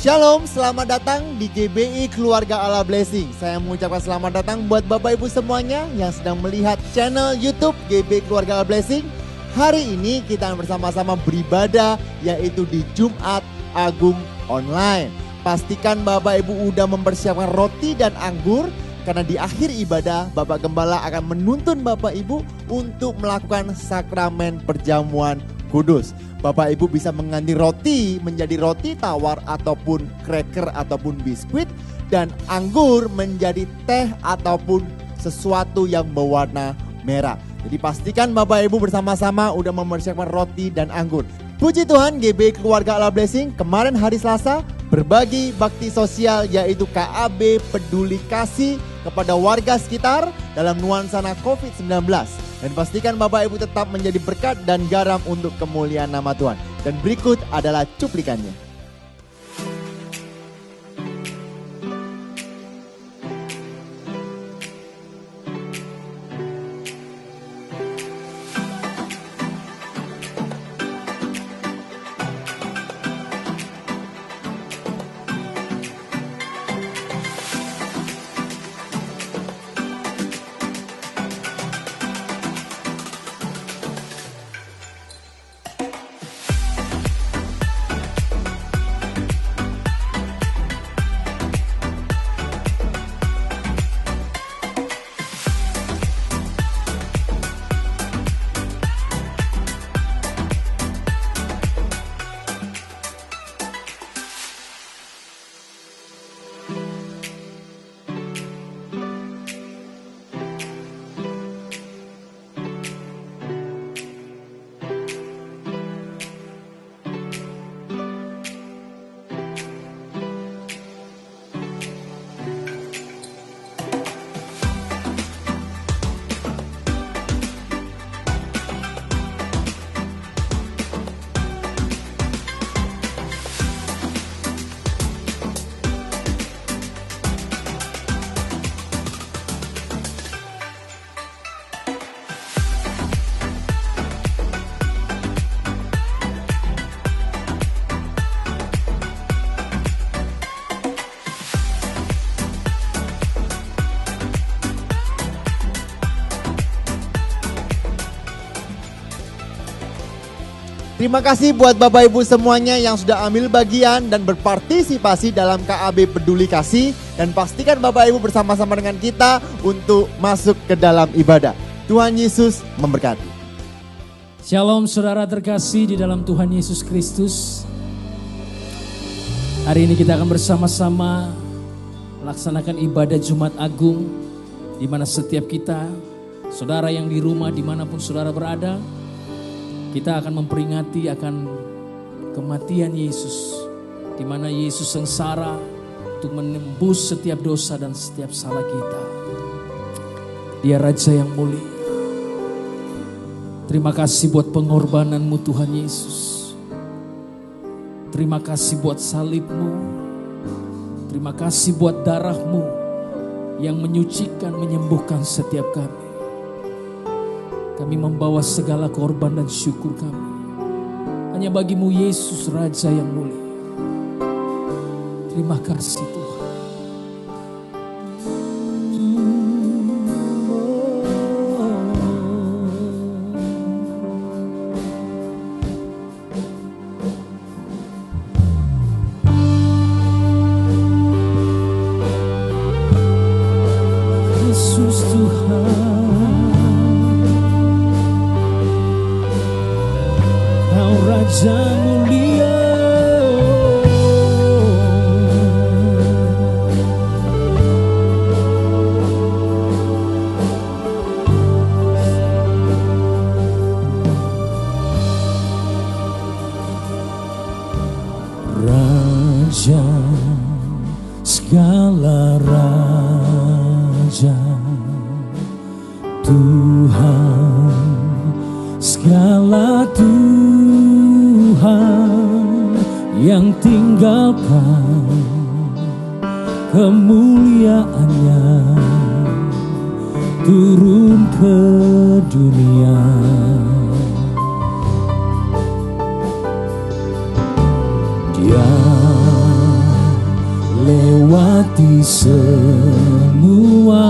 Shalom, selamat datang di GBI Keluarga Allah Blessing. Saya mengucapkan selamat datang buat Bapak Ibu semuanya yang sedang melihat channel YouTube GBI Keluarga Allah Blessing. Hari ini kita bersama-sama beribadah yaitu di Jumat Agung Online. Pastikan Bapak Ibu udah mempersiapkan roti dan anggur karena di akhir ibadah Bapak Gembala akan menuntun Bapak Ibu untuk melakukan sakramen perjamuan kudus. Bapak Ibu bisa mengganti roti menjadi roti tawar ataupun cracker ataupun biskuit, dan anggur menjadi teh ataupun sesuatu yang berwarna merah. Jadi pastikan Bapak Ibu bersama-sama udah mempersiapkan roti dan anggur. Puji Tuhan, GBI Keluarga Allah Blessing kemarin hari Selasa berbagi bakti sosial yaitu KAB Peduli Kasih kepada warga sekitar dalam nuansa COVID-19. Dan pastikan Bapak Ibu tetap menjadi berkat dan garam untuk kemuliaan nama Tuhan. Dan berikut adalah cuplikannya. Terima kasih buat Bapak Ibu semuanya yang sudah ambil bagian dan berpartisipasi dalam KAB Peduli Kasih. Dan pastikan Bapak Ibu bersama-sama dengan kita untuk masuk ke dalam ibadah. Tuhan Yesus memberkati. Shalom saudara terkasih di dalam Tuhan Yesus Kristus. Hari ini kita akan bersama-sama melaksanakan ibadah Jumat Agung, di mana setiap kita, saudara yang di rumah dimanapun saudara berada, kita akan memperingati akan kematian Yesus, di mana Yesus sengsara untuk menembus setiap dosa dan setiap salah kita. Dia Raja yang mulia. Terima kasih buat pengorbananmu Tuhan Yesus. Terima kasih buat salibmu. Terima kasih buat darahmu yang menyucikan, menyembuhkan setiap kami. Kami membawa segala korban dan syukur kami hanya bagimu Yesus Raja yang mulia. Terima kasih Tuhan. Yesus Tuhan, Raja mulia, Raja segala raja, Tuhan segala Tuhan yang tinggalkan kemuliaannya turun ke dunia. Dia lewati semua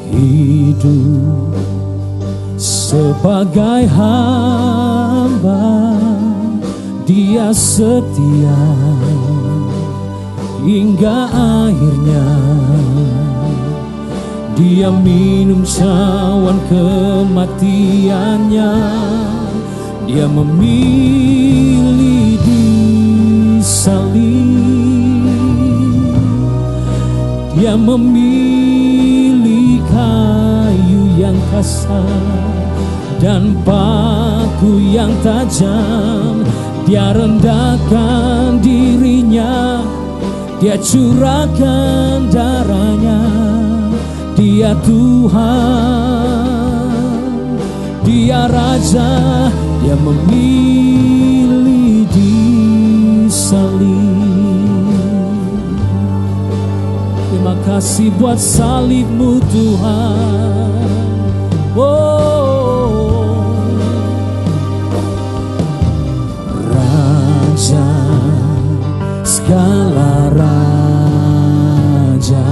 hidup sebagai hamba. Dia setia hingga akhirnya. Dia minum cawan kematiannya. Dia memilih disalib. Dia memilih kayu yang kasar dan paku yang tajam. Dia rendahkan dirinya, dia curahkan darahnya. Dia Tuhan, dia Raja, dia memilih disalib. Terima kasih buat salibmu Tuhan. Raja, segala raja,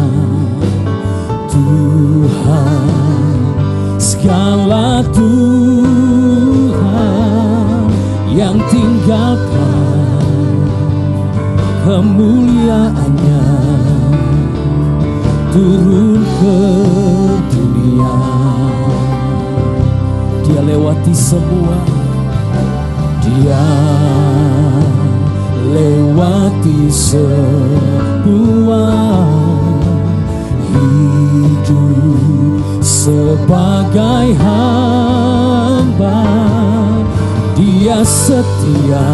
Tuhan, segala Tuhan yang tinggalkan kemuliaannya turun ke dunia. Dia lewati semua, dia lewati semua hidup sebagai hamba. Dia setia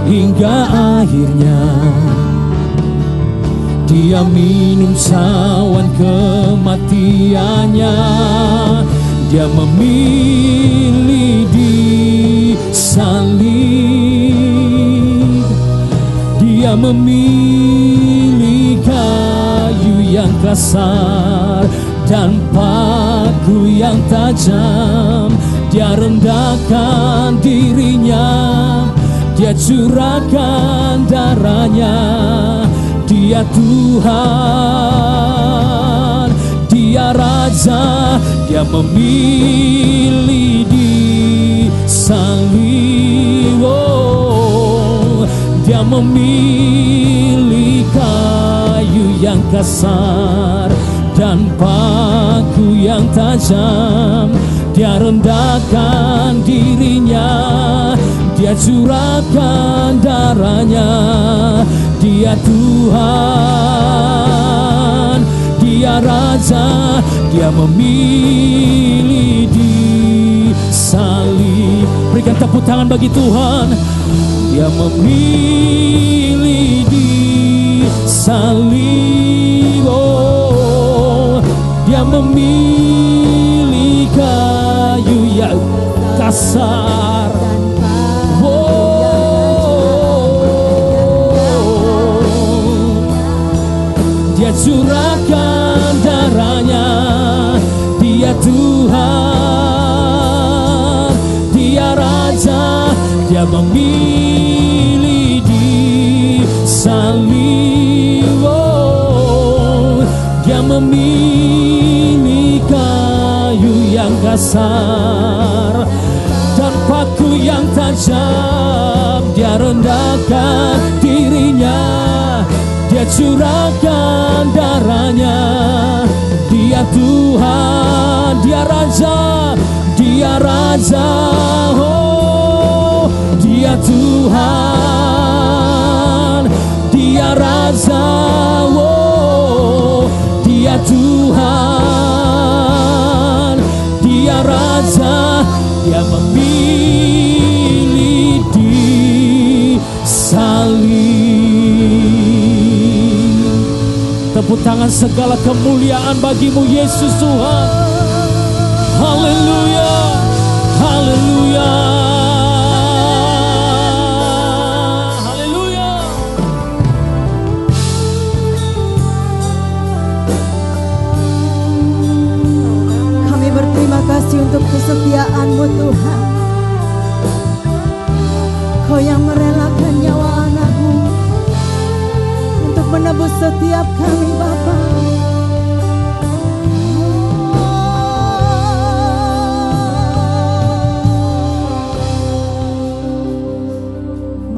hingga akhirnya. Dia minum cawan kematiannya. Dia memilih disalib. Dia memilih kayu yang kasar dan paku yang tajam. Dia rendahkan dirinya, dia curahkan darahnya. Dia Tuhan, dia Raja, dia memilih disalib. Dia memilih kayu yang kasar dan paku yang tajam. Dia rendahkan dirinya, dia curahkan darahnya. Dia Tuhan, dia Raja, dia memilih disalib. Berikan tepuk tangan bagi Tuhan. Dia memilih disalib. Dia memilih kayu yang kasar. Dia curahkan darahnya. Dia Tuhan, dia Raja, dia memilih disalib. Dia memilih kayu yang kasar dan paku yang tajam. Dia rendahkan dirinya, dia curahkan darahnya. Dia Tuhan, dia Raja, dia Raja. Dia Tuhan, dia Raja. Dia Tuhan, dia Raja, dia memilih disalib. Tepuk tangan segala kemuliaan bagimu Yesus Tuhan. Haleluya, haleluya. Terima kasih untuk kesetiaan-Mu Tuhan. Kau yang merelakan nyawa anakmu setiap kami Bapa.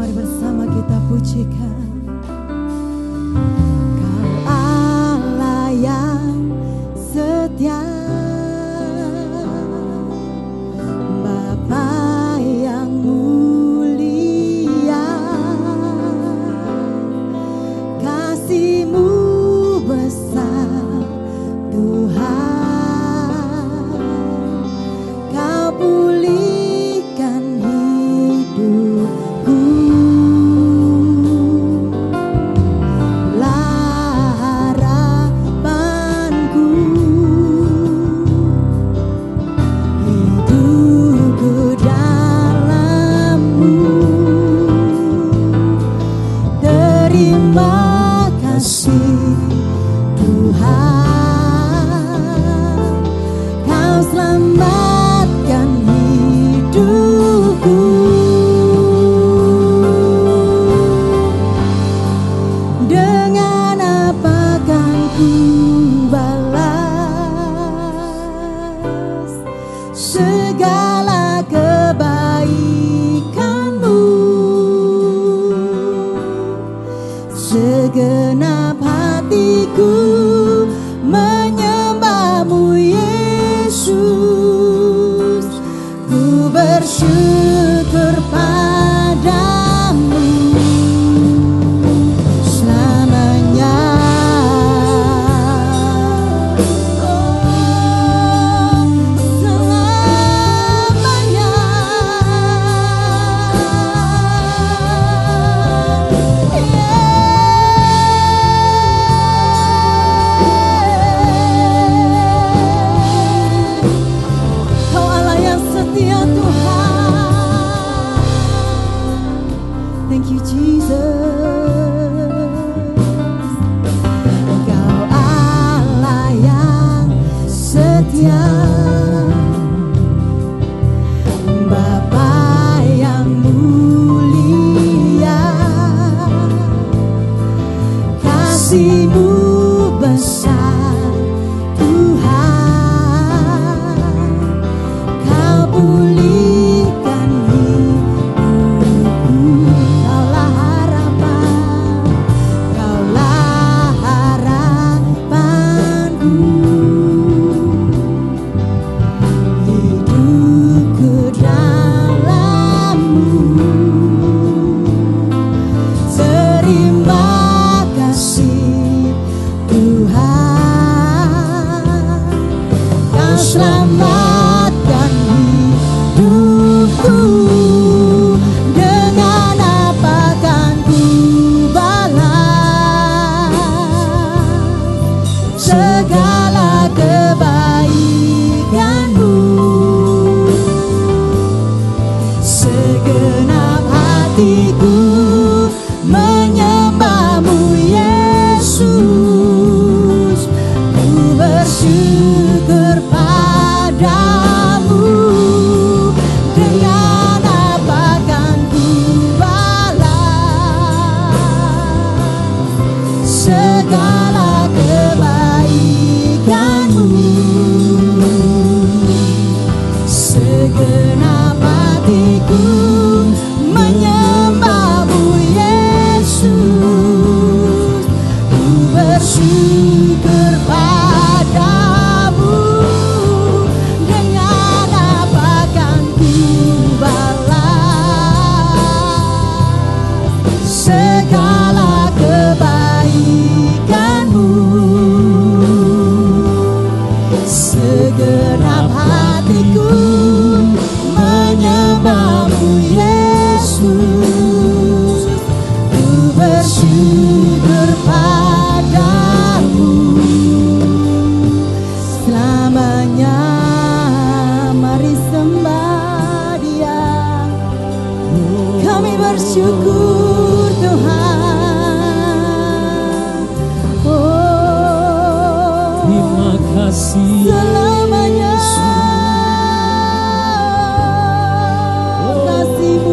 Mari bersama kita pujikan. Kau Allah yang setia, Bapa yang mulia, kasih-Mu besar Tuhan. Kau pulihkan hidupku, lah harapanku. Hidupku dalam-Mu. Terima kasih Tuhan, Kau selamatkan hidupku. Dengan apa kan ku balas segala kebaikan-Mu? Segenap hatiku menyembah-Mu Yesus. Ku bersyukur padamu selamanya. Oh, selamanya. Kau Allah yang setia Tuhan. Thank you Jesus. Kau Allah yang setia, Bapa yang mulia, kasih-Mu besar Tuhan. Kau pulihkan hidupku. Kaulah harapan, Kaulah harapanku. Hidupku dalam-Mu. Terima kasih Tuhan, Kau selamatkan hidupku. Dengan apa kan ku balas segala kebaikan-Mu? Segenap hatiku menyembah-Mu Yesus. Ku bersyukur padamu. Dengan apa kan ku balas segala kebaikan-Mu? Segenap hatiku menyembah-Mu Yesus. Ku bersyukur padamu. Dengan apa kan ku balas segala kebaikan-Mu? Segenap hatiku menyembah-Mu Yesus. Ku bersyukur padamu selamanya. Mari sembah Dia. Kami bersyukur Tuhan. Oh, Terima kasih selamanya. Yesus. Kasih-Mu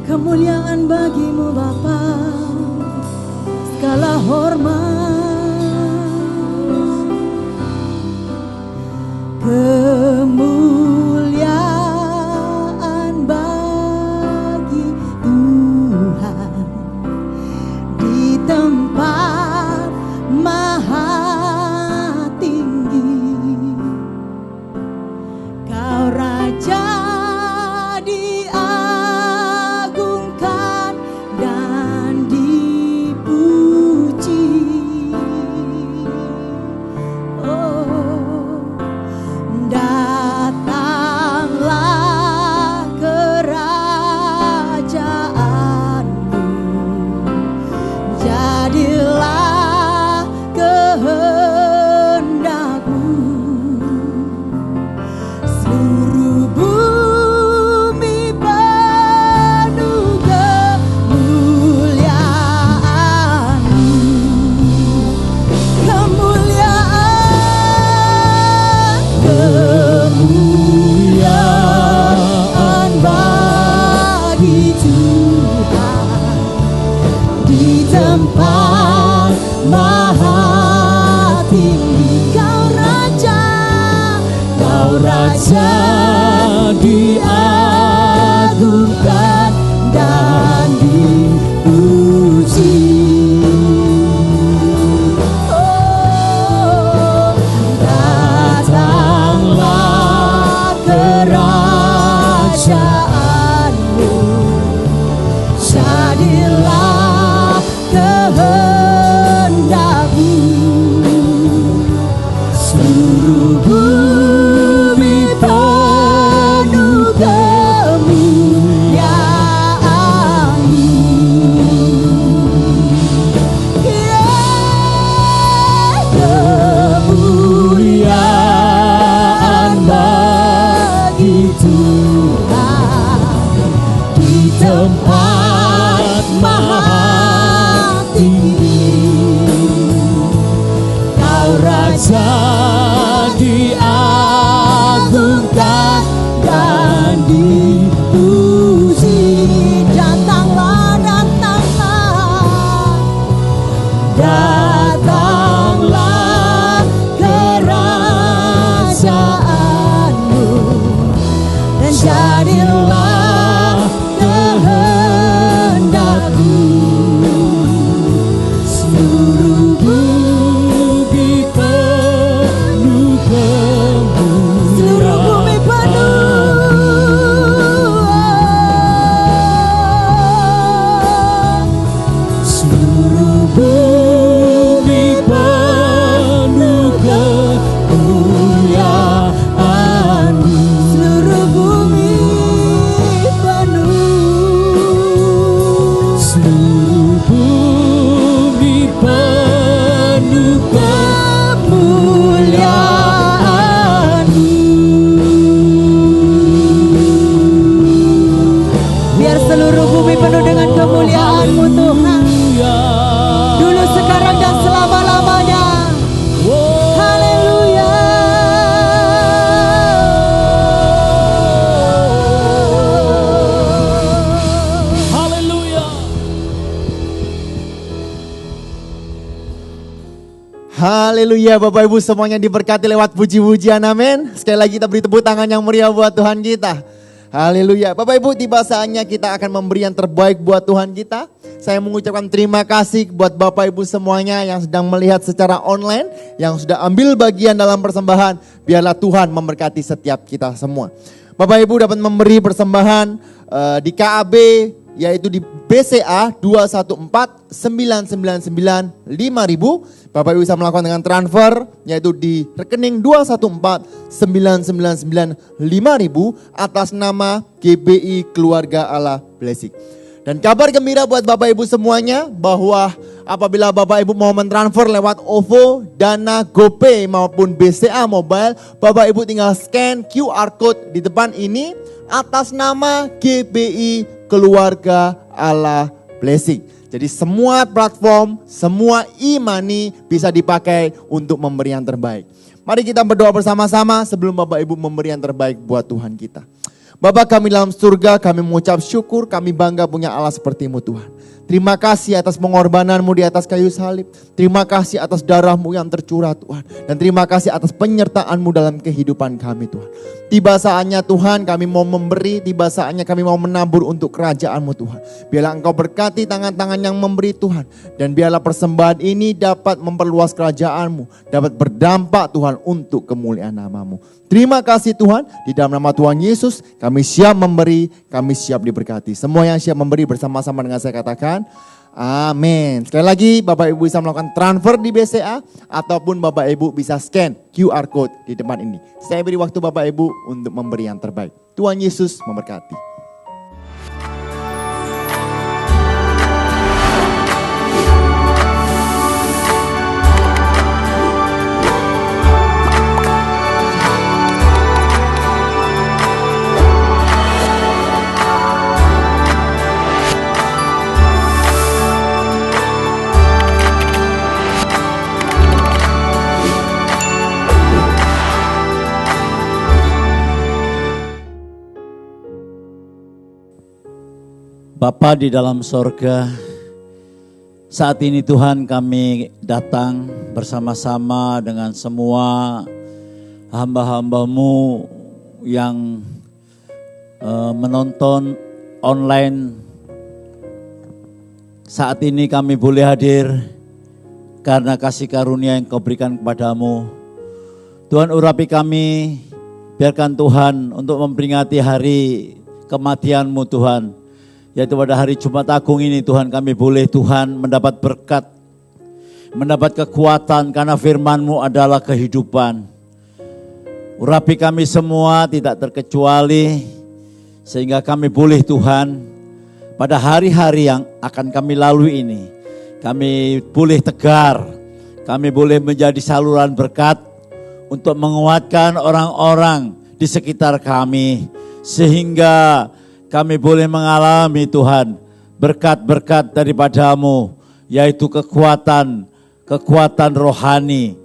Kemuliaan bagimu Bapa, segala hormat. Kemuliaan bagi Tuhan di tempat maha tinggi. Kau Raja diagungkan dan dipuji. Oh, datanglah kerajaanmu, jadilah kehendakmu. Seluruh bumi penuh kemuliaan-Mu. Kemuliaan bagi Tuhan di tempat maha tinggi. Kau Raja diagungkan dan dipuji. Oh, datanglah kerajaanmu, jadilah kehendakmu. Seluruh bumi penuh kemuliaan-Mu. Kemuliaan bagi Tuhan di tempat maha tinggi. Kau Raja diagungkan dan dipuji. Datanglah kerajaan-Mu dan jadilah kehendak-Mu. Seluruh bumi penuh kemuliaan. Seluruh bumi penuh. Seluruh bumi penuh kemuliaan-Mu. Seluruh bumi penuh. Seluruh bumi penuh kemuliaan-Mu. Biar seluruh bumi penuh dengan kemuliaan-Mu Tuhan, dulu, sekarang, dan selama-lamanya. Haleluya. Haleluya. Haleluya, Bapak Ibu semuanya diberkati lewat puji-pujian, amin. Sekali lagi kita beri tepuk tangan yang meriah buat Tuhan kita. Haleluya. Bapak Ibu, tiba saatnya kita akan memberi yang terbaik buat Tuhan kita. Saya mengucapkan terima kasih buat Bapak Ibu semuanya yang sedang melihat secara online, yang sudah ambil bagian dalam persembahan. Biarlah Tuhan memberkati setiap kita semua. Bapak Ibu dapat memberi persembahan di KAB, yaitu di BCA 214-999-5000. Bapak Ibu bisa melakukan dengan transfer, yaitu di rekening 214-999-5000 atas nama GBI Keluarga Allah Blessing. Dan kabar gembira buat Bapak Ibu semuanya bahwa apabila Bapak Ibu mau mentransfer lewat OVO, Dana, GoPay maupun BCA Mobile, Bapak Ibu tinggal scan QR Code di depan ini atas nama GBI Keluarga Allah Blessing. Jadi semua platform, semua e-money bisa dipakai untuk memberi yang terbaik. Mari kita berdoa bersama-sama sebelum Bapak Ibu memberi yang terbaik buat Tuhan kita. Bapa kami dalam surga, kami mengucap syukur, kami bangga punya Allah seperti-Mu Tuhan. Terima kasih atas pengorbananmu di atas kayu salib. Terima kasih atas darahmu yang tercurah Tuhan. Dan terima kasih atas penyertaanmu dalam kehidupan kami Tuhan. Tiba saatnya Tuhan kami mau memberi, tiba saatnya kami mau menabur untuk kerajaan-Mu Tuhan. Biarlah Engkau berkati tangan-tangan yang memberi Tuhan. Dan biarlah persembahan ini dapat memperluas kerajaan-Mu. Dapat berdampak Tuhan untuk kemuliaan nama-Mu. Terima kasih Tuhan, di dalam nama Tuhan Yesus kami siap memberi, kami siap diberkati. Semua yang siap memberi bersama-sama dengan saya katakan, amin. Sekali lagi Bapak Ibu bisa melakukan transfer di BCA ataupun Bapak Ibu bisa scan QR code di depan ini. Saya beri waktu Bapak Ibu untuk memberi yang terbaik. Tuhan Yesus memberkati. Bapa di dalam sorga, saat ini Tuhan kami datang bersama-sama dengan semua hamba-hamba-Mu yang menonton online. Saat ini kami boleh hadir karena kasih karunia yang Kau berikan kepadamu. Tuhan urapi kami, biarkan Tuhan untuk memperingati hari kematian-Mu Tuhan. Yaitu pada hari Jumat Agung ini Tuhan kami boleh Tuhan mendapat berkat, mendapat kekuatan karena firman-Mu adalah kehidupan. Urapi kami semua tidak terkecuali sehingga kami boleh Tuhan pada hari-hari yang akan kami lalui ini. Kami boleh tegar, kami boleh menjadi saluran berkat untuk menguatkan orang-orang di sekitar kami. Sehingga kami boleh mengalami Tuhan berkat-berkat daripada-Mu, yaitu kekuatan rohani.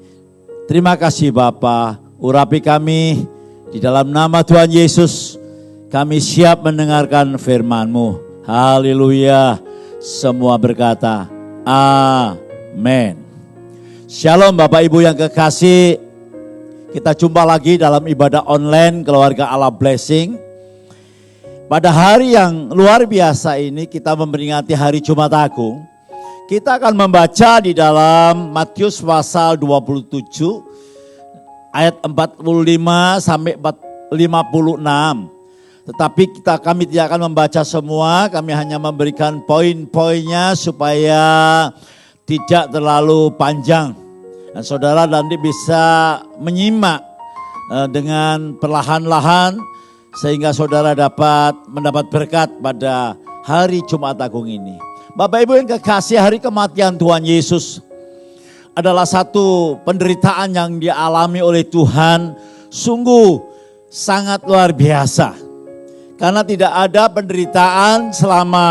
Terima kasih Bapa, urapi kami di dalam nama Tuhan Yesus. Kami siap mendengarkan firman-Mu. Haleluya. Semua berkata, amin. Shalom Bapak Ibu yang kekasih. Kita jumpa lagi dalam ibadah online Keluarga Allah Blessing. Pada hari yang luar biasa ini kita memperingati hari Jumat Agung. Kita akan membaca di dalam Matius pasal 27 ayat 45 sampai 56. Tetapi kami tidak akan membaca semua, kami hanya memberikan poin-poinnya supaya tidak terlalu panjang. Dan saudara nanti bisa menyimak dengan perlahan-lahan sehingga saudara dapat mendapat berkat pada hari Jumat Agung ini. Bapak Ibu yang kekasih, hari kematian Tuhan Yesus adalah satu penderitaan yang dialami oleh Tuhan, sungguh sangat luar biasa. Karena tidak ada penderitaan selama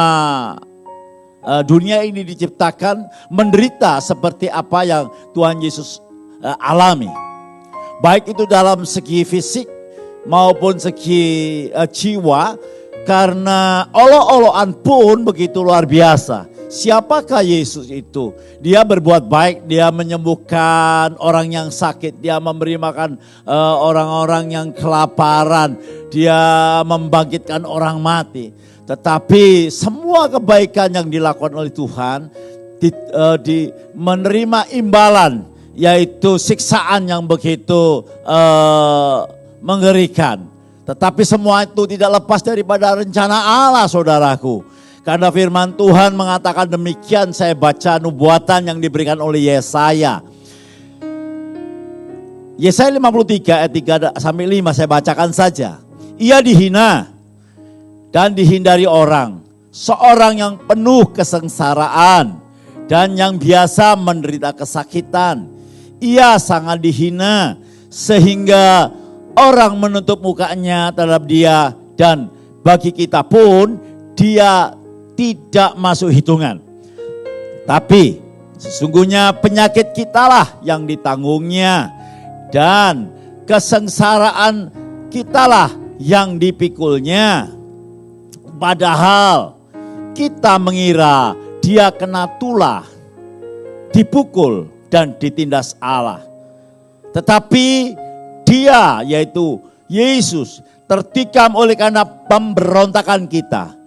dunia ini diciptakan menderita seperti apa yang Tuhan Yesus alami. Baik itu dalam segi fisik maupun segi jiwa, karena olok-olokan pun begitu luar biasa. Siapakah Yesus itu? Dia berbuat baik, dia menyembuhkan orang yang sakit, dia memberi makan orang-orang yang kelaparan, dia membangkitkan orang mati. Tetapi semua kebaikan yang dilakukan oleh Tuhan menerima imbalan, yaitu siksaan yang begitu mengerikan. Tetapi semua itu tidak lepas daripada rencana Allah, saudaraku. Karena firman Tuhan mengatakan demikian. Saya baca nubuatan yang diberikan oleh Yesaya. Yesaya 53 ayat 3 sampai 5 saya bacakan saja. Ia dihina dan dihindari orang, seorang yang penuh kesengsaraan dan yang biasa menderita kesakitan. Ia sangat dihina sehingga orang menutup mukanya terhadap dia, dan bagi kita pun dia tidak masuk hitungan. Tapi sesungguhnya penyakit kitalah yang ditanggungnya, dan kesengsaraan kitalah yang dipikulnya. Padahal kita mengira dia kena tulah, dipukul dan ditindas Allah. Tetapi dia, yaitu Yesus, tertikam oleh karena pemberontakan kita.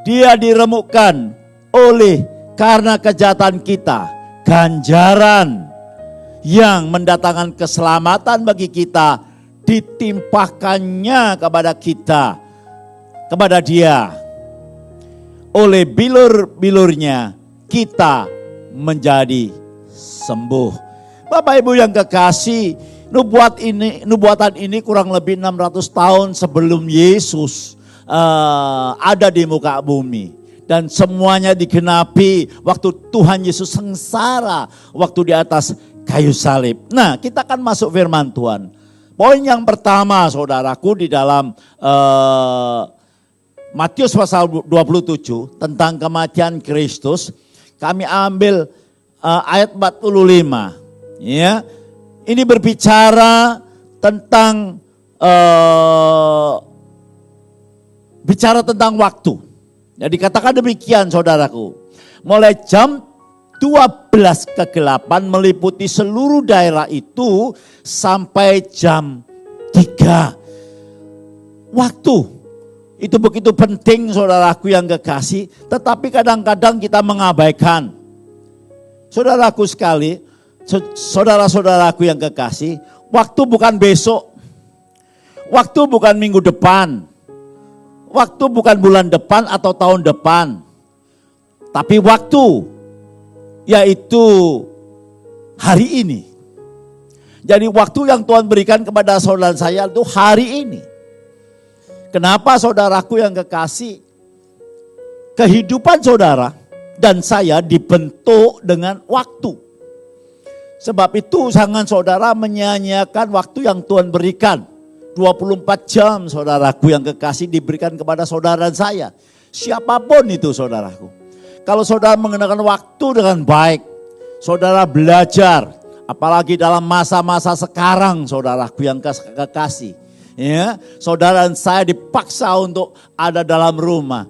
Dia diremukkan oleh karena kejahatan kita. Ganjaran yang mendatangkan keselamatan bagi kita ditimpakannya kepada kita, kepada dia. Oleh bilur-bilurnya kita menjadi sembuh. Bapak Ibu yang kekasih, nubuatan ini kurang lebih 600 tahun sebelum Yesus ada di muka bumi. Dan semuanya digenapi waktu Tuhan Yesus sengsara, waktu di atas kayu salib. Nah, kita akan masuk firman Tuhan. Poin yang pertama, saudaraku, di dalam Matius pasal 27 tentang kematian Kristus, kami ambil ayat 45. Ya, ini berbicara tentang waktu. Jadi katakan demikian, saudaraku. Mulai jam 12 kegelapan meliputi seluruh daerah itu sampai jam 3. Waktu itu begitu penting, saudaraku yang kekasih, tetapi kadang-kadang kita mengabaikan. Saudaraku sekali, saudara-saudaraku yang kekasih, waktu bukan besok, waktu bukan minggu depan, waktu bukan bulan depan atau tahun depan, tapi waktu yaitu hari ini. Jadi waktu yang Tuhan berikan kepada saudara saya itu hari ini. Kenapa, saudaraku yang kekasih? Kehidupan saudara dan saya dibentuk dengan waktu. Sebab itu jangan saudara menyanyiakan waktu yang Tuhan berikan. 24 jam, saudaraku yang kekasih, diberikan kepada saudara dan saya. Siapapun itu, saudaraku. Kalau saudara menggunakan waktu dengan baik, saudara belajar, apalagi dalam masa-masa sekarang, saudaraku yang kekasih. Ya, saudara dan saya dipaksa untuk ada dalam rumah.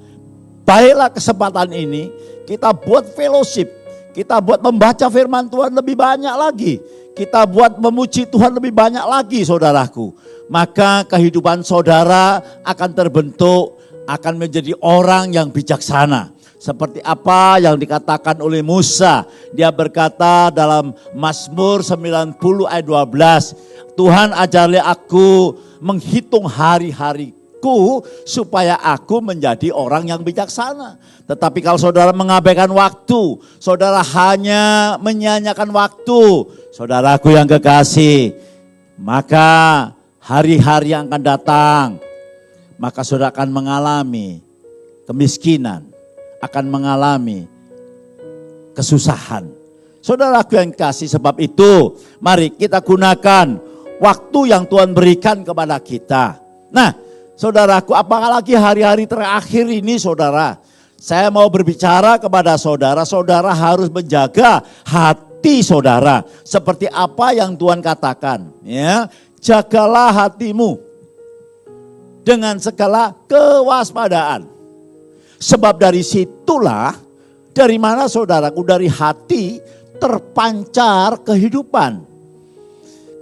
Baiklah kesempatan ini, kita buat fellowship, kita buat membaca firman Tuhan lebih banyak lagi. Kita buat memuji Tuhan lebih banyak lagi, saudaraku. Maka kehidupan saudara akan terbentuk, akan menjadi orang yang bijaksana. Seperti apa yang dikatakan oleh Musa. Dia berkata dalam Mazmur 90 ayat 12. Tuhan ajari aku menghitung hari-hariku supaya aku menjadi orang yang bijaksana. Tetapi kalau saudara mengabaikan waktu, saudara hanya menyanyiakan waktu, saudaraku yang kekasih, maka hari-hari yang akan datang, maka saudara akan mengalami kemiskinan, akan mengalami kesusahan. Saudaraku yang kasih, sebab itu mari kita gunakan waktu yang Tuhan berikan kepada kita. Nah, saudaraku, apalagi hari-hari terakhir ini, saudara, saya mau berbicara kepada saudara, saudara harus menjaga hati saudara. Seperti apa yang Tuhan katakan, ya. Jagalah hatimu dengan segala kewaspadaan. Sebab dari situlah, dari mana saudaraku, dari hati terpancar kehidupan.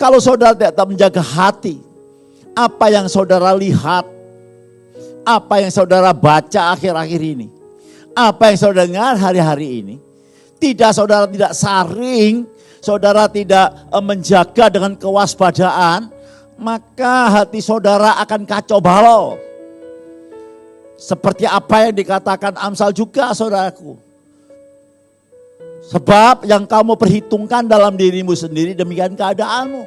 Kalau saudara tidak menjaga hati, apa yang saudara lihat, apa yang saudara baca akhir-akhir ini, apa yang saudara dengar hari-hari ini, saudara tidak saring, saudara tidak menjaga dengan kewaspadaan, maka hati saudara akan kacau balau. Seperti apa yang dikatakan Amsal juga, saudaraku. Sebab yang kamu perhitungkan dalam dirimu sendiri, demikian keadaanmu.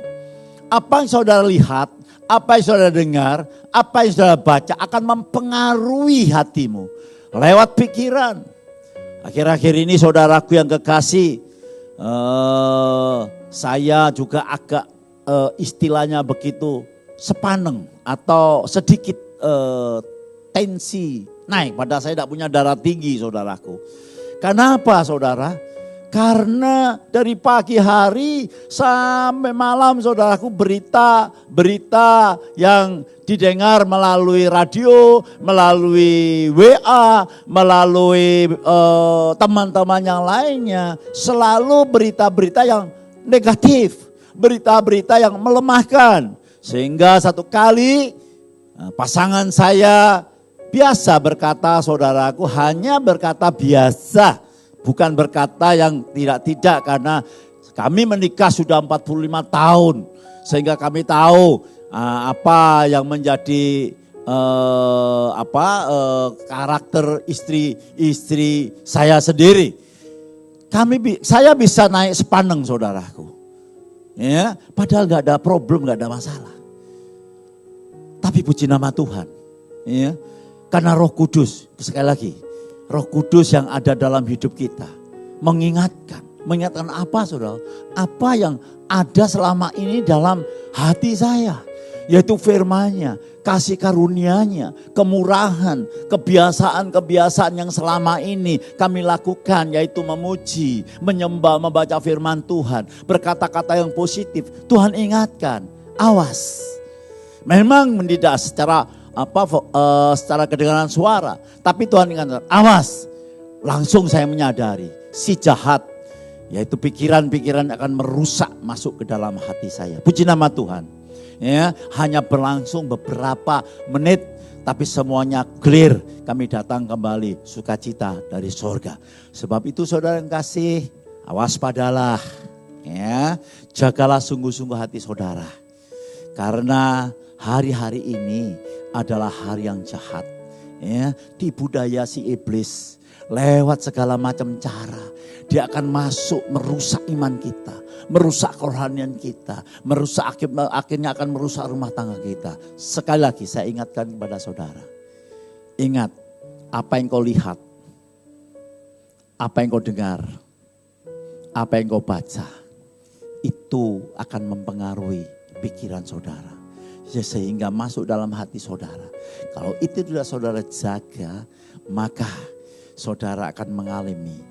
Apa yang saudara lihat, apa yang saudara dengar, apa yang saudara baca akan mempengaruhi hatimu lewat pikiran. Akhir-akhir ini saudaraku yang kekasih, saya juga agak istilahnya begitu sepaneng atau sedikit tensi naik. Padahal saya tidak punya darah tinggi, saudaraku. Kenapa, saudara? Karena dari pagi hari sampai malam saudaraku berita yang didengar melalui radio, melalui WA, melalui teman-teman yang lainnya. Selalu berita-berita yang negatif, berita-berita yang melemahkan. Sehingga satu kali pasangan saya biasa berkata, saudaraku, hanya berkata biasa. Bukan berkata yang tidak karena kami menikah sudah 45 tahun. Sehingga kami tahu apa yang menjadi karakter istri saya sendiri. Saya bisa naik sepaneng saudaraku. Ya, padahal gak ada problem, gak ada masalah. Tapi puji nama Tuhan. Ya, karena Roh Kudus, sekali lagi. Roh Kudus yang ada dalam hidup kita. Mengingatkan apa saudara? Apa yang ada selama ini dalam hati saya. Yaitu firman-Nya, kasih karunia-Nya, kemurahan, kebiasaan-kebiasaan yang selama ini kami lakukan. Yaitu memuji, menyembah, membaca firman Tuhan. Berkata-kata yang positif. Tuhan ingatkan, awas. Memang tidak secara kedengaran suara. Tapi Tuhan ingatkan, awas. Langsung saya menyadari, si jahat, yaitu pikiran-pikiran akan merusak masuk ke dalam hati saya. Puji nama Tuhan. Ya, hanya berlangsung beberapa menit, tapi semuanya clear. Kami datang kembali sukacita dari sorga. Sebab itu saudara yang kasih, awas padalah. Ya, jagalah sungguh-sungguh hati saudara. Karena hari-hari ini adalah hari yang jahat. Ya, tipu daya si iblis lewat segala macam cara. Dia akan masuk merusak iman kita, merusak kerohanian kita, akhirnya akan merusak rumah tangga kita. Sekali lagi saya ingatkan kepada saudara. Ingat, apa yang kau lihat, apa yang kau dengar, apa yang kau baca, itu akan mempengaruhi pikiran saudara. Sehingga masuk dalam hati saudara. Kalau itu tidak saudara jaga, maka saudara akan mengalami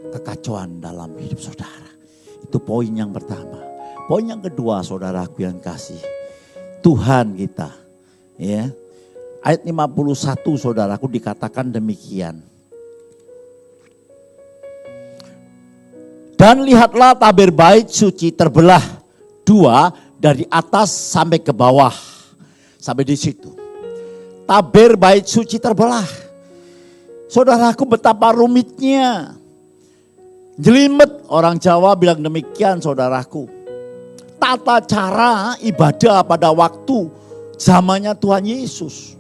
kekacauan dalam hidup saudara. Itu poin yang pertama. Poin yang kedua saudaraku yang kasih. Tuhan kita. Ya. Ayat 51 saudaraku dikatakan demikian. Dan lihatlah tabir bait suci terbelah dua dari atas sampai ke bawah. Sampai di situ. Tabir bait suci terbelah. Saudaraku betapa rumitnya. Jelimet, orang Jawa bilang demikian saudaraku. Tata cara ibadah pada waktu zamannya Tuhan Yesus.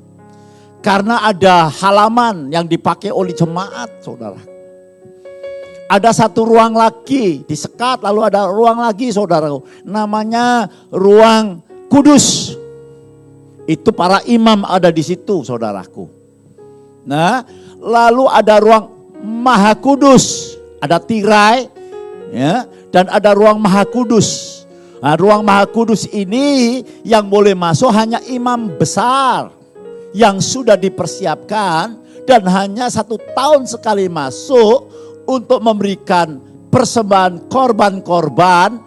Karena ada halaman yang dipakai oleh jemaat saudara. Ada satu ruang lagi disekat, lalu ada ruang lagi saudaraku. Namanya ruang kudus. Itu para imam ada di situ saudaraku. Nah, lalu ada ruang maha kudus. Ada tirai, ya, dan ada ruang maha kudus. Nah, ruang maha kudus ini yang boleh masuk hanya imam besar. Yang sudah dipersiapkan dan hanya 1 tahun sekali masuk untuk memberikan persembahan korban-korban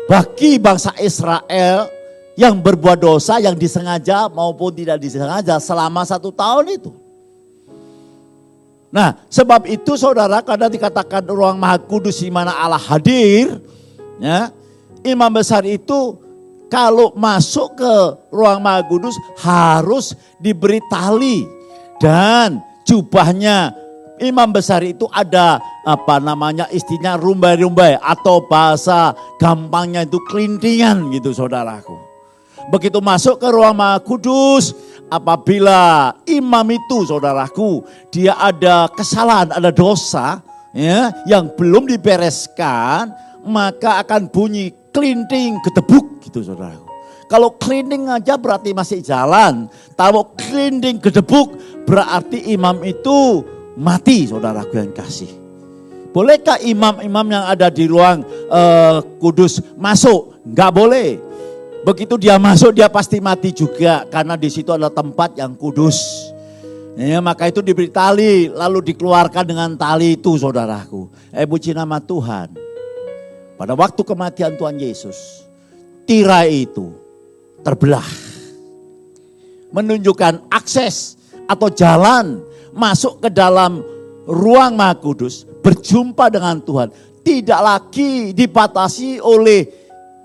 bagi bangsa Israel yang berbuat dosa yang disengaja maupun tidak disengaja selama 1 tahun itu. Nah, sebab itu saudara, karena dikatakan ruang maha kudus di mana Allah hadir, ya, imam besar itu kalau masuk ke ruang maha kudus harus diberi tali dan jubahnya imam besar itu ada istilahnya rumbai-rumbai atau bahasa gampangnya itu kelintingan gitu saudaraku. Begitu masuk ke ruang maha kudus, apabila imam itu saudaraku dia ada kesalahan, ada dosa, ya, yang belum dibereskan, maka akan bunyi kelinting gedebuk gitu saudaraku. Kalau kelinting aja berarti masih jalan, kalau kelinting gedebuk berarti imam itu mati saudaraku yang kasih. Bolehkah imam-imam yang ada di ruang kudus masuk? Enggak boleh. Begitu dia masuk dia pasti mati juga karena di situ adalah tempat yang kudus. Ya, maka itu diberi tali, lalu dikeluarkan dengan tali itu saudaraku. Puji nama Tuhan. Pada waktu kematian Tuhan Yesus, tirai itu terbelah. Menunjukkan akses atau jalan masuk ke dalam ruang Maha Kudus, berjumpa dengan Tuhan. Tidak lagi dibatasi oleh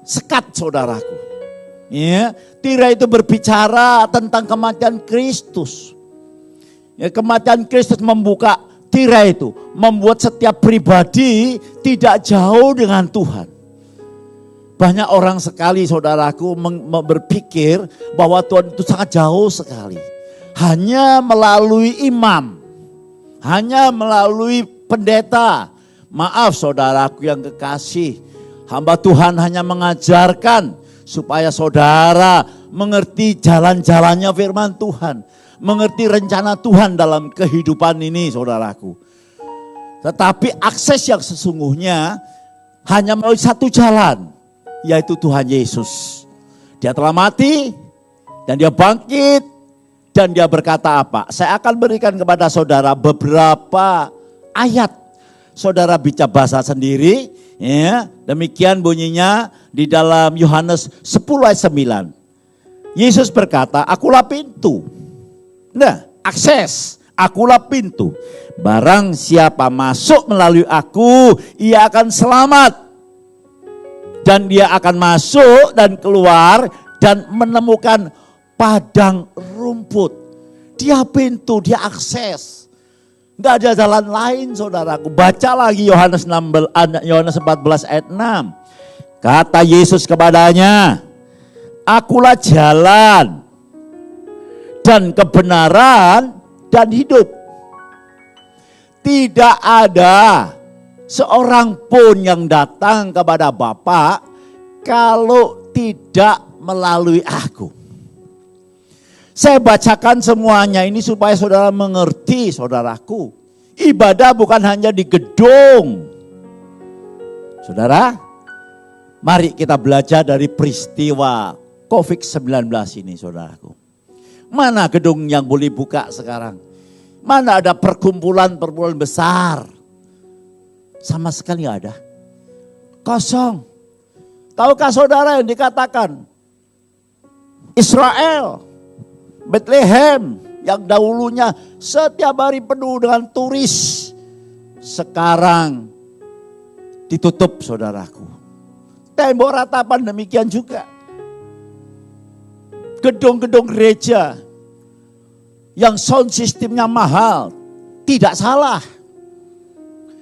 sekat saudaraku. Ya, tirai itu berbicara tentang kematian Kristus. Ya, kematian Kristus membuka tirai itu, membuat setiap pribadi tidak jauh dengan Tuhan. Banyak orang sekali saudaraku berpikir bahwa Tuhan itu sangat jauh sekali. Hanya melalui imam, hanya melalui pendeta. Maaf saudaraku yang kekasih, hamba Tuhan hanya mengajarkan supaya saudara mengerti jalan-jalannya firman Tuhan. Mengerti rencana Tuhan dalam kehidupan ini saudaraku. Tetapi akses yang sesungguhnya hanya melalui satu jalan, yaitu Tuhan Yesus. Dia telah mati dan dia bangkit dan dia berkata apa? Saya akan berikan kepada saudara beberapa ayat. Saudara baca bahasa sendiri, ya. Demikian bunyinya di dalam Yohanes 10 ayat 9. Yesus berkata, akulah pintu. Nah, akses, akulah pintu. Barang siapa masuk melalui aku, ia akan selamat. Dan dia akan masuk dan keluar dan menemukan padang rumput. Dia pintu, dia akses. Enggak ada jalan lain saudaraku. Baca lagi Yohanes 14 ayat 6. Kata Yesus kepadanya, akulah jalan dan kebenaran dan hidup. Tidak ada seorang pun yang datang kepada Bapa kalau tidak melalui aku. Saya bacakan semuanya ini supaya saudara mengerti saudaraku. Ibadah bukan hanya di gedung. Saudara, mari kita belajar dari peristiwa COVID-19 ini saudaraku. Mana gedung yang boleh buka sekarang? Mana ada perkumpulan besar? Sama sekali nggak ada. Kosong. Tahukah saudara yang dikatakan Israel, Bethlehem yang dahulunya setiap hari penuh dengan turis, sekarang ditutup saudaraku. Tembok ratapan demikian juga. Gedung-gedung gereja yang sound systemnya mahal, tidak salah.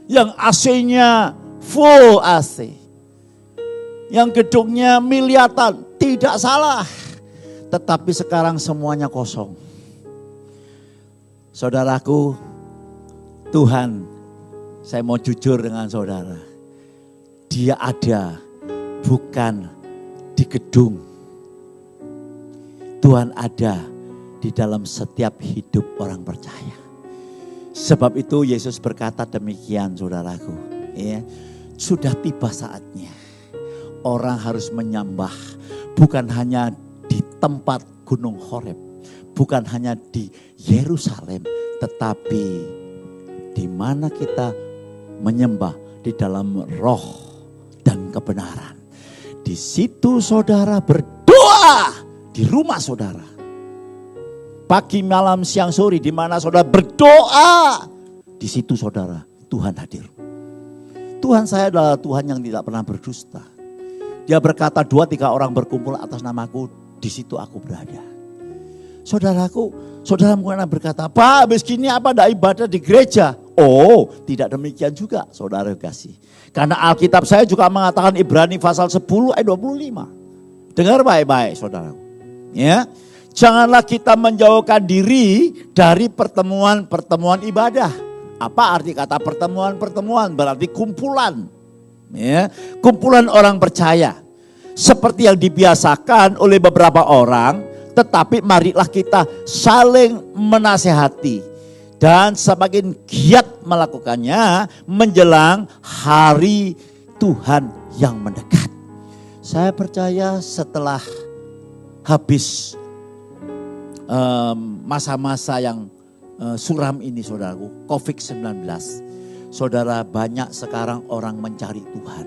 Yang AC-nya full AC. Yang gedungnya miliatan, tidak salah. Tetapi sekarang semuanya kosong. Saudaraku, Tuhan, saya mau jujur dengan saudara. Dia ada bukan di gedung. Tuhan ada di dalam setiap hidup orang percaya. Sebab itu Yesus berkata demikian saudaraku. Ya, sudah tiba saatnya. Orang harus menyembah bukan hanya di tempat Gunung Horeb. Bukan hanya di Yerusalem. Tetapi di mana kita menyembah di dalam roh dan kebenaran. Di situ saudara berdoa. Di rumah saudara. Pagi, malam, siang, sore. Di mana saudara berdoa. Di situ saudara Tuhan hadir. Tuhan saya adalah Tuhan yang tidak pernah berdusta. Dia berkata 2-3 orang berkumpul atas namaku. Di situ aku berada. Saudaraku, saudara mungkin berkata, Pak habis gini apa ada ibadah di gereja? Oh, tidak demikian juga saudara kasih. Karena Alkitab saya juga mengatakan Ibrani pasal 10 ayat 25. Dengar baik-baik saudaraku. Ya, janganlah kita menjauhkan diri dari pertemuan-pertemuan ibadah. Apa arti kata pertemuan-pertemuan? Berarti kumpulan. Ya, kumpulan orang percaya. Seperti yang dibiasakan oleh beberapa orang, tetapi marilah kita saling menasehati dan semakin giat melakukannya menjelang hari Tuhan yang mendekat. Saya percaya setelah habis masa-masa yang suram ini saudaraku, COVID-19. Saudara, banyak sekarang orang mencari Tuhan.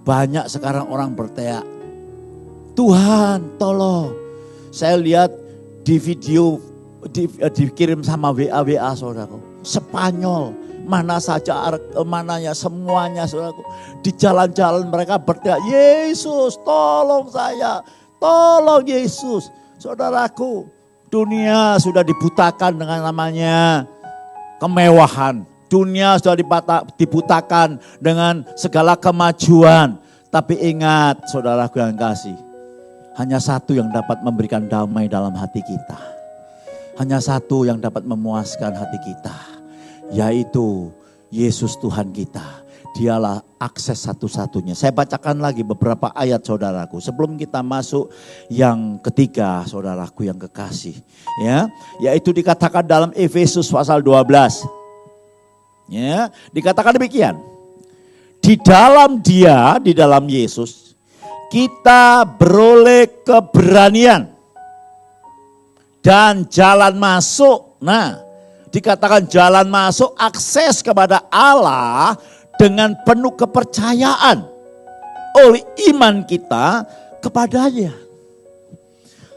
Banyak sekarang orang berteriak, Tuhan tolong. Saya lihat di video dikirim sama WA saudaraku. Spanyol, mana saja, mananya semuanya saudaraku. Di jalan-jalan mereka berteriak, Yesus tolong saya, tolong Yesus. Saudaraku, dunia sudah dibutakan dengan namanya kemewahan. Dunia sudah dibutakan dengan segala kemajuan. Tapi ingat saudaraku yang kasih, hanya satu yang dapat memberikan damai dalam hati kita. Hanya satu yang dapat memuaskan hati kita, yaitu Yesus Tuhan kita. Dialah akses satu-satunya. Saya bacakan lagi beberapa ayat saudaraku. Sebelum kita masuk yang ketiga saudaraku yang kekasih. Ya, yaitu dikatakan dalam Efesus pasal 12. Ya, dikatakan demikian. Di dalam Dia, di dalam Yesus, kita beroleh keberanian dan jalan masuk. Nah, dikatakan jalan masuk, akses kepada Allah dengan penuh kepercayaan oleh iman kita kepadanya.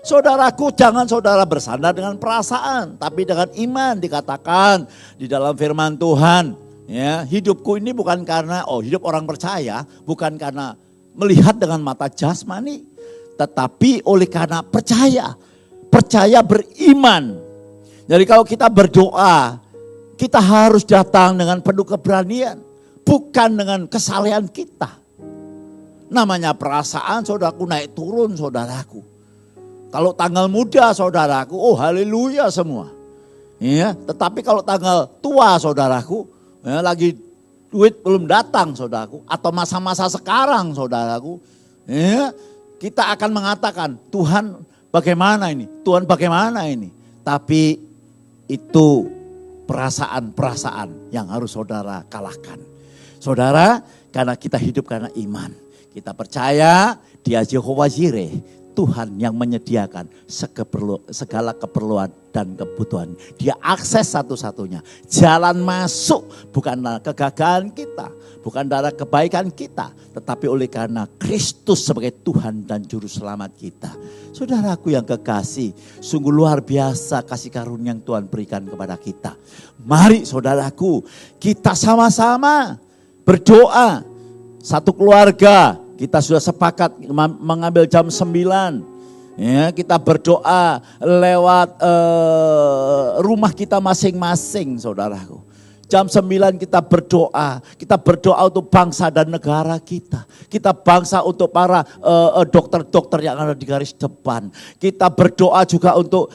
Saudaraku, jangan saudara bersandar dengan perasaan, tapi dengan iman. Dikatakan di dalam firman Tuhan, ya, hidupku ini bukan karena hidup orang percaya, bukan karena melihat dengan mata jasmani, tetapi oleh karena percaya beriman. Jadi kalau kita berdoa, kita harus datang dengan penuh keberanian, bukan dengan kesalehan kita. Namanya perasaan saudaraku naik turun saudaraku. Kalau tanggal muda saudaraku, haleluya semua. Ya, tetapi kalau tanggal tua saudaraku, ya, lagi duit belum datang saudaraku, atau masa-masa sekarang saudaraku, ya, kita akan mengatakan, Tuhan bagaimana ini? Tuhan bagaimana ini? Tapi itu perasaan-perasaan yang harus saudara kalahkan. Saudara, karena kita hidup karena iman. Kita percaya Dia Jehovah Jireh, Tuhan yang menyediakan segala keperluan dan kebutuhan. Dia akses satu-satunya. Jalan masuk bukanlah kegagalan kita, bukan darah kebaikan kita, tetapi oleh karena Kristus sebagai Tuhan dan Juru Selamat kita. Saudaraku yang kekasih, sungguh luar biasa kasih karunia yang Tuhan berikan kepada kita. Mari saudaraku, kita sama-sama berdoa. Satu keluarga, kita sudah sepakat mengambil jam 9. Ya, kita berdoa lewat rumah kita masing-masing saudaraku. Jam 9 kita berdoa untuk bangsa dan negara kita. Kita bangsa untuk para dokter-dokter yang ada di garis depan. Kita berdoa juga untuk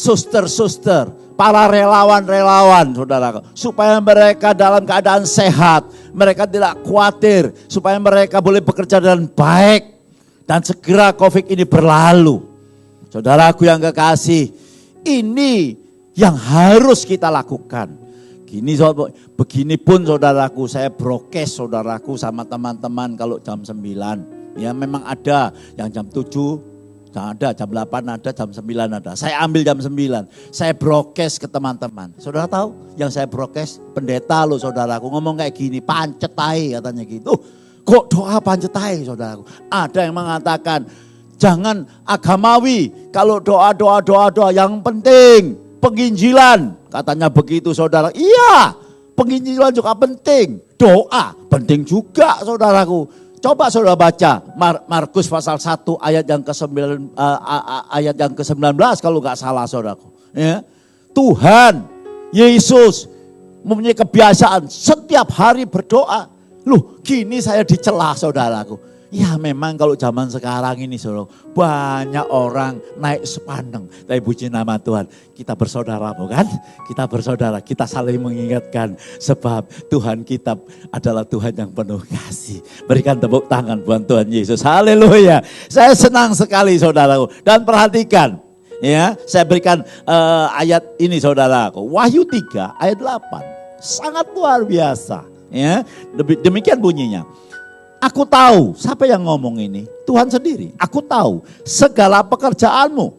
suster-suster, para relawan-relawan saudara, supaya mereka dalam keadaan sehat, mereka tidak khawatir, supaya mereka boleh bekerja dengan baik dan segera COVID ini berlalu. Saudaraku yang kekasih, ini yang harus kita lakukan. Begini pun saudaraku, saya brokes saudaraku sama teman-teman kalau jam 9. Ya memang ada yang jam 7, ada jam 8 ada, jam 9 ada. Saya ambil jam 9. Saya brokes ke teman-teman. Saudara tahu yang saya brokes? Pendeta loh saudaraku ngomong kayak gini, pancetai katanya gitu. Kok doa pancetai saudaraku? Ada yang mengatakan jangan agamawi, kalau doa yang penting penginjilan. Katanya begitu saudara. Iya, penginjilan juga penting. Doa penting juga saudaraku. Coba saudara baca Markus pasal 1 ayat yang ke-19 kalau nggak salah saudaraku. Ya. Tuhan Yesus mempunyai kebiasaan setiap hari berdoa. Loh, gini saya dicela saudaraku. Ya memang kalau zaman sekarang ini saudara, banyak orang naik sepandang. Tapi puji nama Tuhan, kita bersaudara bukan? Kita bersaudara, kita saling mengingatkan. Sebab Tuhan kita adalah Tuhan yang penuh kasih. Berikan tepuk tangan buat Tuhan Yesus. Haleluya. Saya senang sekali saudaraku. Dan perhatikan, ya, saya berikan ayat ini saudaraku. Wahyu 3 ayat 8. Sangat luar biasa. Ya, demikian bunyinya. Aku tahu, siapa yang ngomong ini? Tuhan sendiri. Aku tahu segala pekerjaanmu.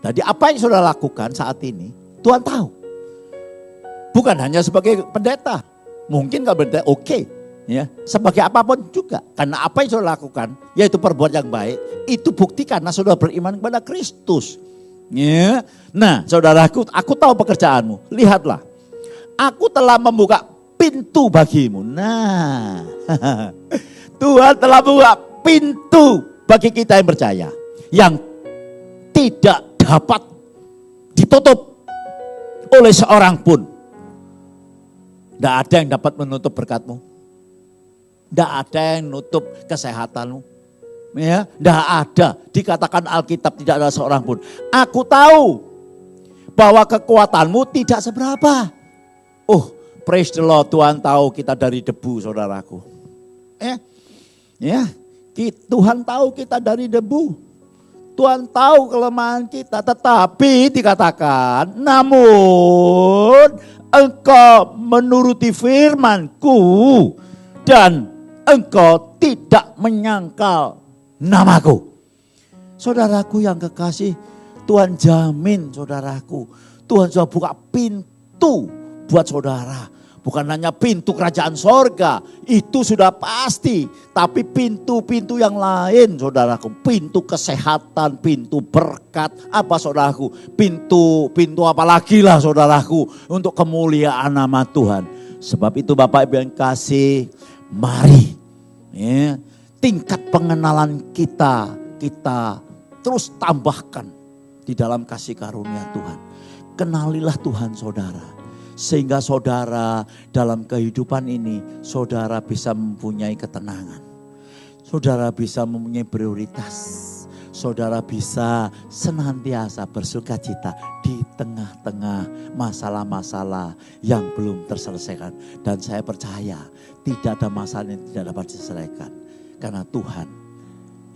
Jadi apa yang saudara lakukan saat ini, Tuhan tahu. Bukan hanya sebagai pendeta. Mungkin kalau pendeta oke. Ya, sebagai apapun juga. Karena apa yang saudara lakukan, yaitu perbuat yang baik, itu bukti karena saudara beriman kepada Kristus. Ya. Nah, saudaraku, aku tahu pekerjaanmu. Lihatlah, aku telah membuka pintu bagimu. Nah, Tuhan telah membuka pintu bagi kita yang percaya. Yang tidak dapat ditutup oleh seorang pun. Tidak ada yang dapat menutup berkatmu. Tidak ada yang menutup kesehatanmu. Ya, tidak ada. Dikatakan Alkitab tidak ada seorang pun. Aku tahu bahwa kekuatanmu tidak seberapa. Oh, praise the Lord, Tuhan tahu kita dari debu, saudaraku. Ya, Tuhan tahu kita dari debu. Tuhan tahu kelemahan kita, tetapi dikatakan, namun engkau menuruti firman-Ku dan engkau tidak menyangkal nama-Ku. Saudaraku yang kekasih, Tuhan jamin saudaraku, Tuhan sudah buka pintu buat saudara. Bukan hanya pintu kerajaan sorga, itu sudah pasti. Tapi pintu-pintu yang lain saudaraku. Pintu kesehatan, pintu berkat. Apa saudaraku? Pintu apa lagi lah saudaraku. Untuk kemuliaan nama Tuhan. Sebab itu Bapak Ibu yang kasih, mari. Ya, tingkat pengenalan kita terus tambahkan di dalam kasih karunia Tuhan. Kenalilah Tuhan saudara. Sehingga saudara dalam kehidupan ini, saudara bisa mempunyai ketenangan. Saudara bisa mempunyai prioritas. Saudara bisa senantiasa bersuka cita di tengah-tengah masalah-masalah yang belum terselesaikan. Dan saya percaya tidak ada masalah yang tidak dapat diselesaikan. Karena Tuhan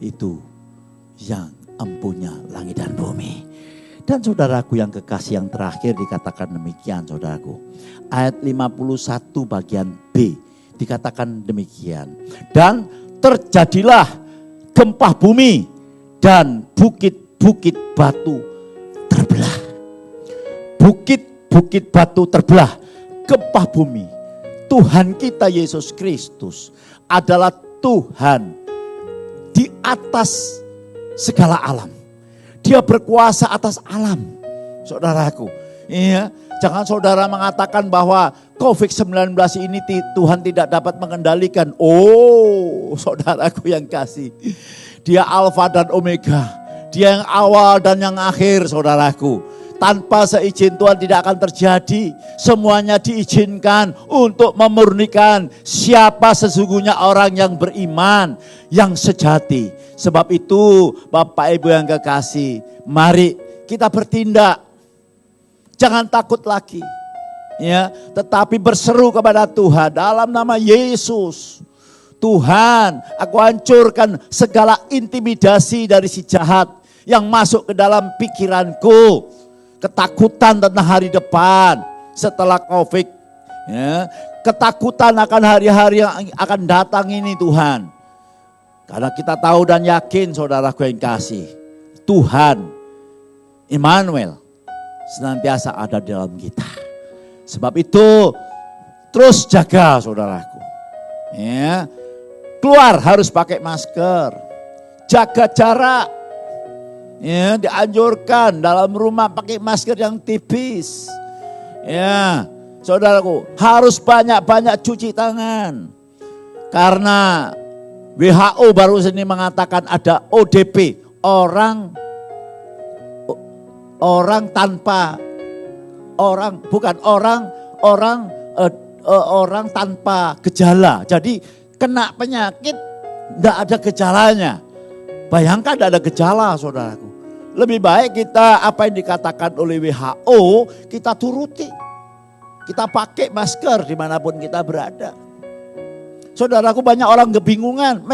itu yang empunya langit dan bumi. Dan saudaraku yang kekasih yang terakhir dikatakan demikian saudaraku. Ayat 51 bagian B dikatakan demikian. Dan terjadilah gempa bumi dan bukit-bukit batu terbelah. Bukit-bukit batu terbelah, gempa bumi. Tuhan kita Yesus Kristus adalah Tuhan di atas segala alam. Dia berkuasa atas alam, saudaraku. Iya, jangan saudara mengatakan bahwa COVID-19 ini Tuhan tidak dapat mengendalikan. Oh, saudaraku yang kasih. Dia Alfa dan Omega. Dia yang awal dan yang akhir, saudaraku. Tanpa seizin Tuhan tidak akan terjadi. Semuanya diizinkan untuk memurnikan siapa sesungguhnya orang yang beriman, yang sejati. Sebab itu Bapak Ibu yang kekasih, mari kita bertindak. Jangan takut lagi. Ya, tetapi berseru kepada Tuhan dalam nama Yesus. Tuhan, aku hancurkan segala intimidasi dari si jahat yang masuk ke dalam pikiranku. Ketakutan tentang hari depan setelah COVID. Ya, ketakutan akan hari-hari yang akan datang ini Tuhan. Karena kita tahu dan yakin saudaraku yang kasih, Tuhan Immanuel senantiasa ada di dalam kita. Sebab itu terus jaga saudaraku. Ya, keluar harus pakai masker, jaga jarak. Ya, dianjurkan dalam rumah pakai masker yang tipis. Ya, saudaraku harus banyak-banyak cuci tangan. Karena WHO baru ini mengatakan ada ODP, orang tanpa gejala. Jadi kena penyakit tidak ada gejalanya. Bayangkan tidak ada gejala saudaraku. Lebih baik kita apa yang dikatakan oleh WHO kita turuti. Kita pakai masker dimanapun kita berada. Saudaraku banyak orang kebingungan,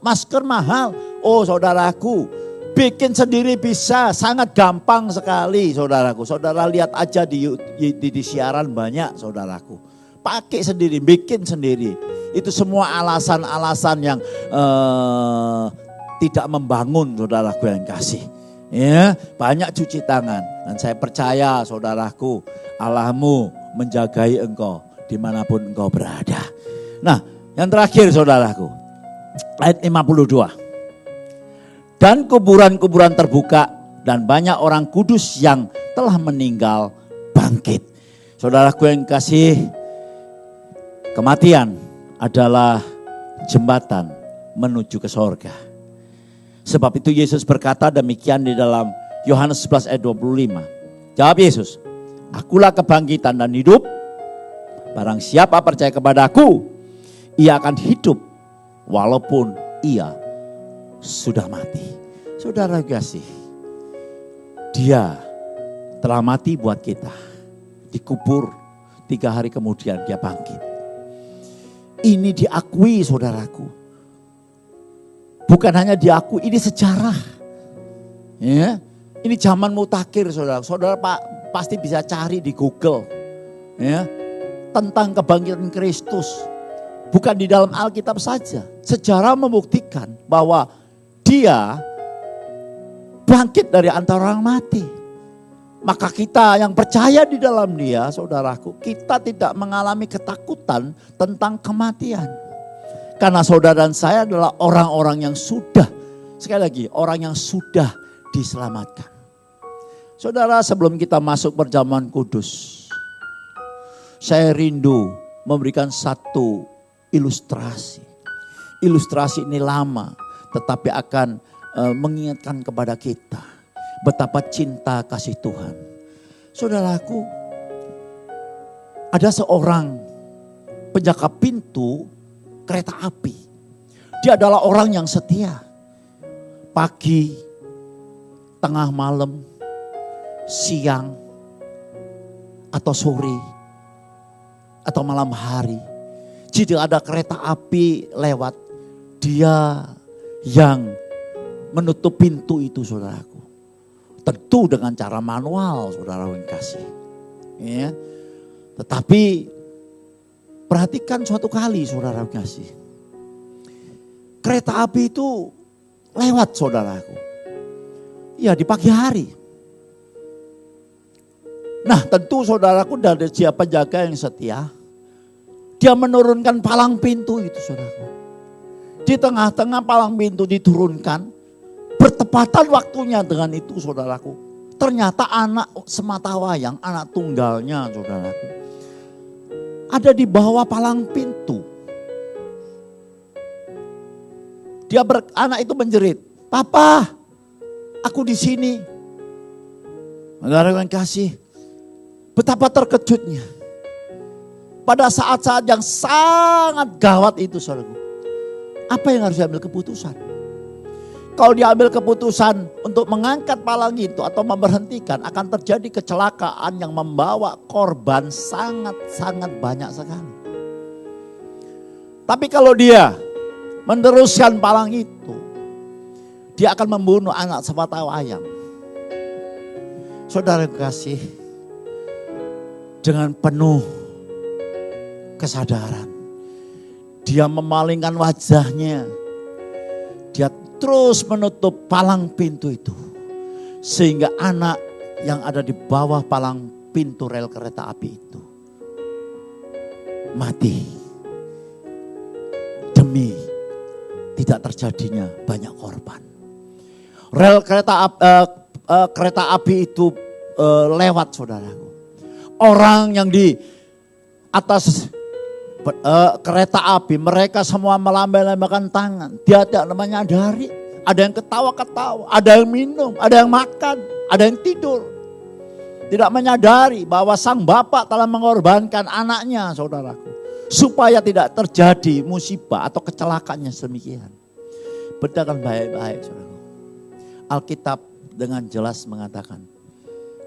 masker mahal. Oh saudaraku, bikin sendiri bisa, sangat gampang sekali saudaraku. Saudara lihat aja di siaran banyak saudaraku. Pakai sendiri, bikin sendiri. Itu semua alasan-alasan yang tidak membangun saudaraku yang kasih. Ya, banyak cuci tangan. Dan saya percaya saudaraku, Allahmu menjagai engkau dimanapun engkau berada. Nah, yang terakhir saudaraku, ayat 52. Dan kuburan-kuburan terbuka dan banyak orang kudus yang telah meninggal bangkit. Saudaraku yang kasih, kematian adalah jembatan menuju ke sorga. Sebab itu Yesus berkata demikian di dalam Yohanes 11 ayat 25. Jawab Yesus, akulah kebangkitan dan hidup. Barang siapa percaya kepadaku, ia akan hidup walaupun ia sudah mati. Saudara kasih, dia telah mati buat kita. Dikubur, 3 hari kemudian dia bangkit. Ini diakui saudaraku. Bukan hanya diakui, ini sejarah. Ya, ini zaman mutakhir saudara. Saudara pasti bisa cari di Google. Ya, tentang kebangkitan Kristus. Bukan di dalam Alkitab saja. Sejarah membuktikan bahwa dia bangkit dari antara orang mati. Maka kita yang percaya di dalam dia, saudaraku, kita tidak mengalami ketakutan tentang kematian. Karena saudara dan saya adalah orang-orang yang sudah, sekali lagi, orang yang sudah diselamatkan. Saudara, sebelum kita masuk perjamuan kudus, saya rindu memberikan satu ilustrasi. Ilustrasi ini lama, tetapi akan mengingatkan kepada kita betapa cinta kasih Tuhan. Saudaraku, ada seorang penjaga pintu kereta api. Dia adalah orang yang setia. Pagi, tengah malam, siang, atau sore, atau malam hari. Jika ada kereta api lewat, dia yang menutup pintu itu saudaraku. Tentu dengan cara manual saudara yang kasih. Ya. Tetapi perhatikan suatu kali saudara kasih. Kereta api itu lewat saudaraku. Ya di pagi hari. Nah tentu saudaraku dari siapa penjaga yang setia. Dia menurunkan palang pintu itu saudaraku. Di tengah-tengah palang pintu diturunkan. Bertepatan waktunya dengan itu saudaraku. Ternyata anak sematawayang, anak tunggalnya saudaraku. Ada di bawah palang pintu. Anak itu menjerit, "Papa, aku di sini." Saudara yang kasih, betapa terkejutnya. Pada saat-saat yang sangat gawat itu saudaraku. Apa yang harus diambil keputusan? Kalau diambil keputusan untuk mengangkat palang itu atau memberhentikan, akan terjadi kecelakaan yang membawa korban sangat-sangat banyak sekali. Tapi kalau dia meneruskan palang itu, dia akan membunuh anak sematawayang. Saudara yang kasih, dengan penuh kesadaran, dia memalingkan wajahnya. Dia terus menutup palang pintu itu. Sehingga anak yang ada di bawah palang pintu rel kereta api itu mati. Demi tidak terjadinya banyak korban. Rel kereta api itu lewat saudaraku. Orang yang di atas kereta api, mereka semua melambai-lambaikan tangan. Dia tidak menyadari. Ada yang ketawa-ketawa, ada yang minum, ada yang makan, ada yang tidur. Tidak menyadari bahwa sang bapak telah mengorbankan anaknya saudaraku. Supaya tidak terjadi musibah atau kecelakaannya sedemikian. Bedakan baik-baik saudaraku. Alkitab dengan jelas mengatakan,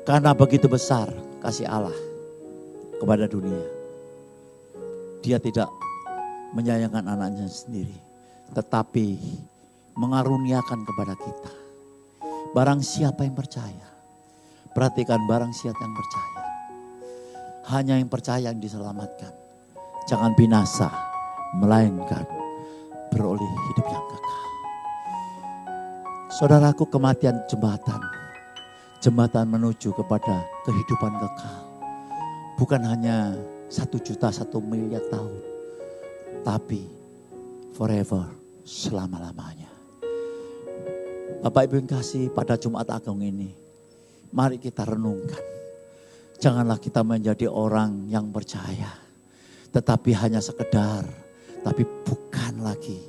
karena begitu besar kasih Allah kepada dunia. Dia tidak menyayangkan anaknya sendiri. Tetapi mengaruniakan kepada kita. Barang siapa yang percaya. Perhatikan barang siapa yang percaya. Hanya yang percaya yang diselamatkan. Jangan binasa. Melainkan beroleh hidup yang kekal. Saudaraku, kematian jembatan jembatan menuju kepada kehidupan kekal. Bukan hanya 1 juta, 1 miliar tahun. Tapi forever, selama-lamanya. Bapak Ibu yang kasih, pada Jumat Agung ini, mari kita renungkan. Janganlah kita menjadi orang yang percaya, tetapi hanya sekedar, tapi bukan lagi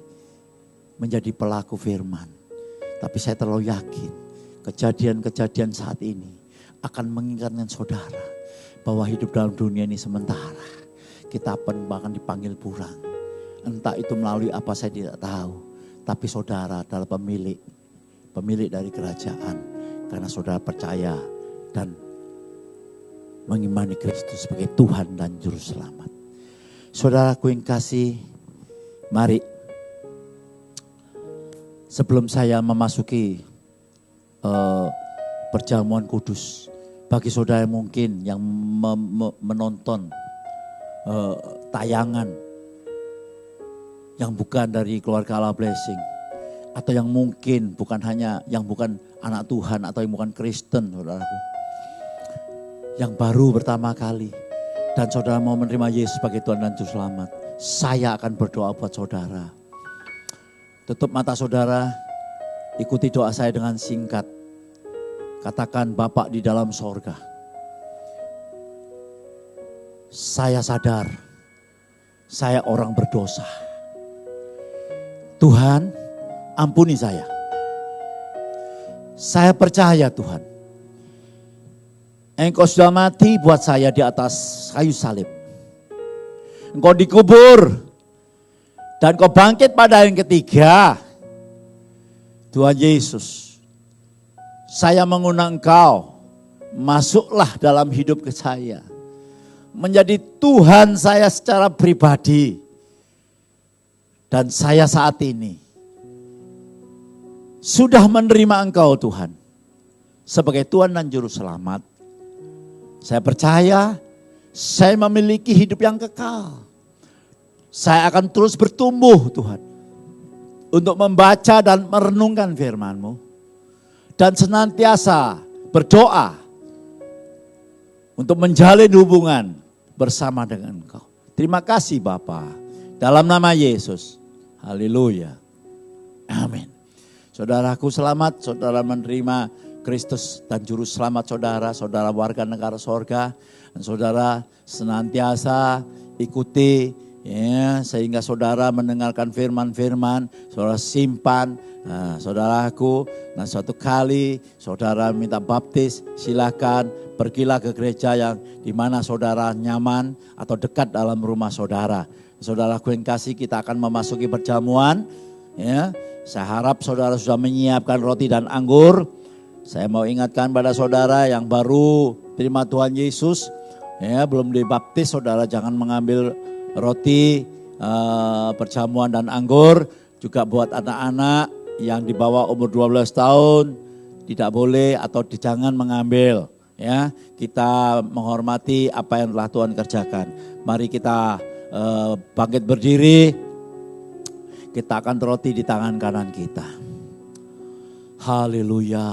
menjadi pelaku firman. Tapi saya terlalu yakin, kejadian-kejadian saat ini akan mengingatkan saudara bahwa hidup dalam dunia ini sementara. Kita akan dipanggil pulang. Entah itu melalui apa saya tidak tahu. Tapi saudara adalah pemilik dari kerajaan. Karena saudara percaya dan mengimani Kristus sebagai Tuhan dan Juru Selamat. Saudaraku yang kasih, mari sebelum saya memasuki perjamuan kudus, bagi saudara mungkin yang menonton tayangan yang bukan dari keluarga Allah Blessing, atau yang mungkin bukan anak Tuhan atau yang bukan Kristen, saudaraku, yang baru pertama kali dan saudara mau menerima Yesus sebagai Tuhan dan Juru Selamat, saya akan berdoa buat saudara. Tutup mata saudara, ikuti doa saya dengan singkat. Katakan, Bapa di dalam sorga, saya sadar saya orang berdosa. Tuhan, ampuni saya. Saya percaya Tuhan, Engkau sudah mati buat saya di atas kayu salib. Engkau dikubur dan Engkau bangkit pada hari yang ketiga. Tuhan Yesus, saya mengundang Engkau, masuklah dalam hidup saya. Menjadi Tuhan saya secara pribadi. Dan saya saat ini sudah menerima Engkau Tuhan sebagai Tuhan dan Juru Selamat. Saya percaya saya memiliki hidup yang kekal. Saya akan terus bertumbuh Tuhan untuk membaca dan merenungkan firman-Mu. Dan senantiasa berdoa untuk menjalin hubungan bersama dengan Engkau. Terima kasih Bapa. Dalam nama Yesus. Haleluya. Amin. Saudaraku selamat, saudara menerima Kristus dan Juru Selamat saudara warga negara sorga. Dan saudara senantiasa ikuti ya, sehingga saudara mendengarkan firman-firman, saudara simpan. Nah, saudaraku, nah suatu kali saudara minta baptis, silakan pergilah ke gereja yang di mana saudara nyaman atau dekat dalam rumah saudara. Saudaraku yang kasih, kita akan memasuki perjamuan. Ya, saya harap saudara sudah menyiapkan roti dan anggur. Saya mau ingatkan pada saudara yang baru terima Tuhan Yesus, ya belum dibaptis, saudara jangan mengambil roti, perjamuan dan anggur. Juga buat anak-anak yang di bawah umur 12 tahun tidak boleh atau jangan mengambil. Ya, kita menghormati apa yang telah Tuhan kerjakan. Mari kita bangkit berdiri. Kita akan roti di tangan kanan kita. Haleluya,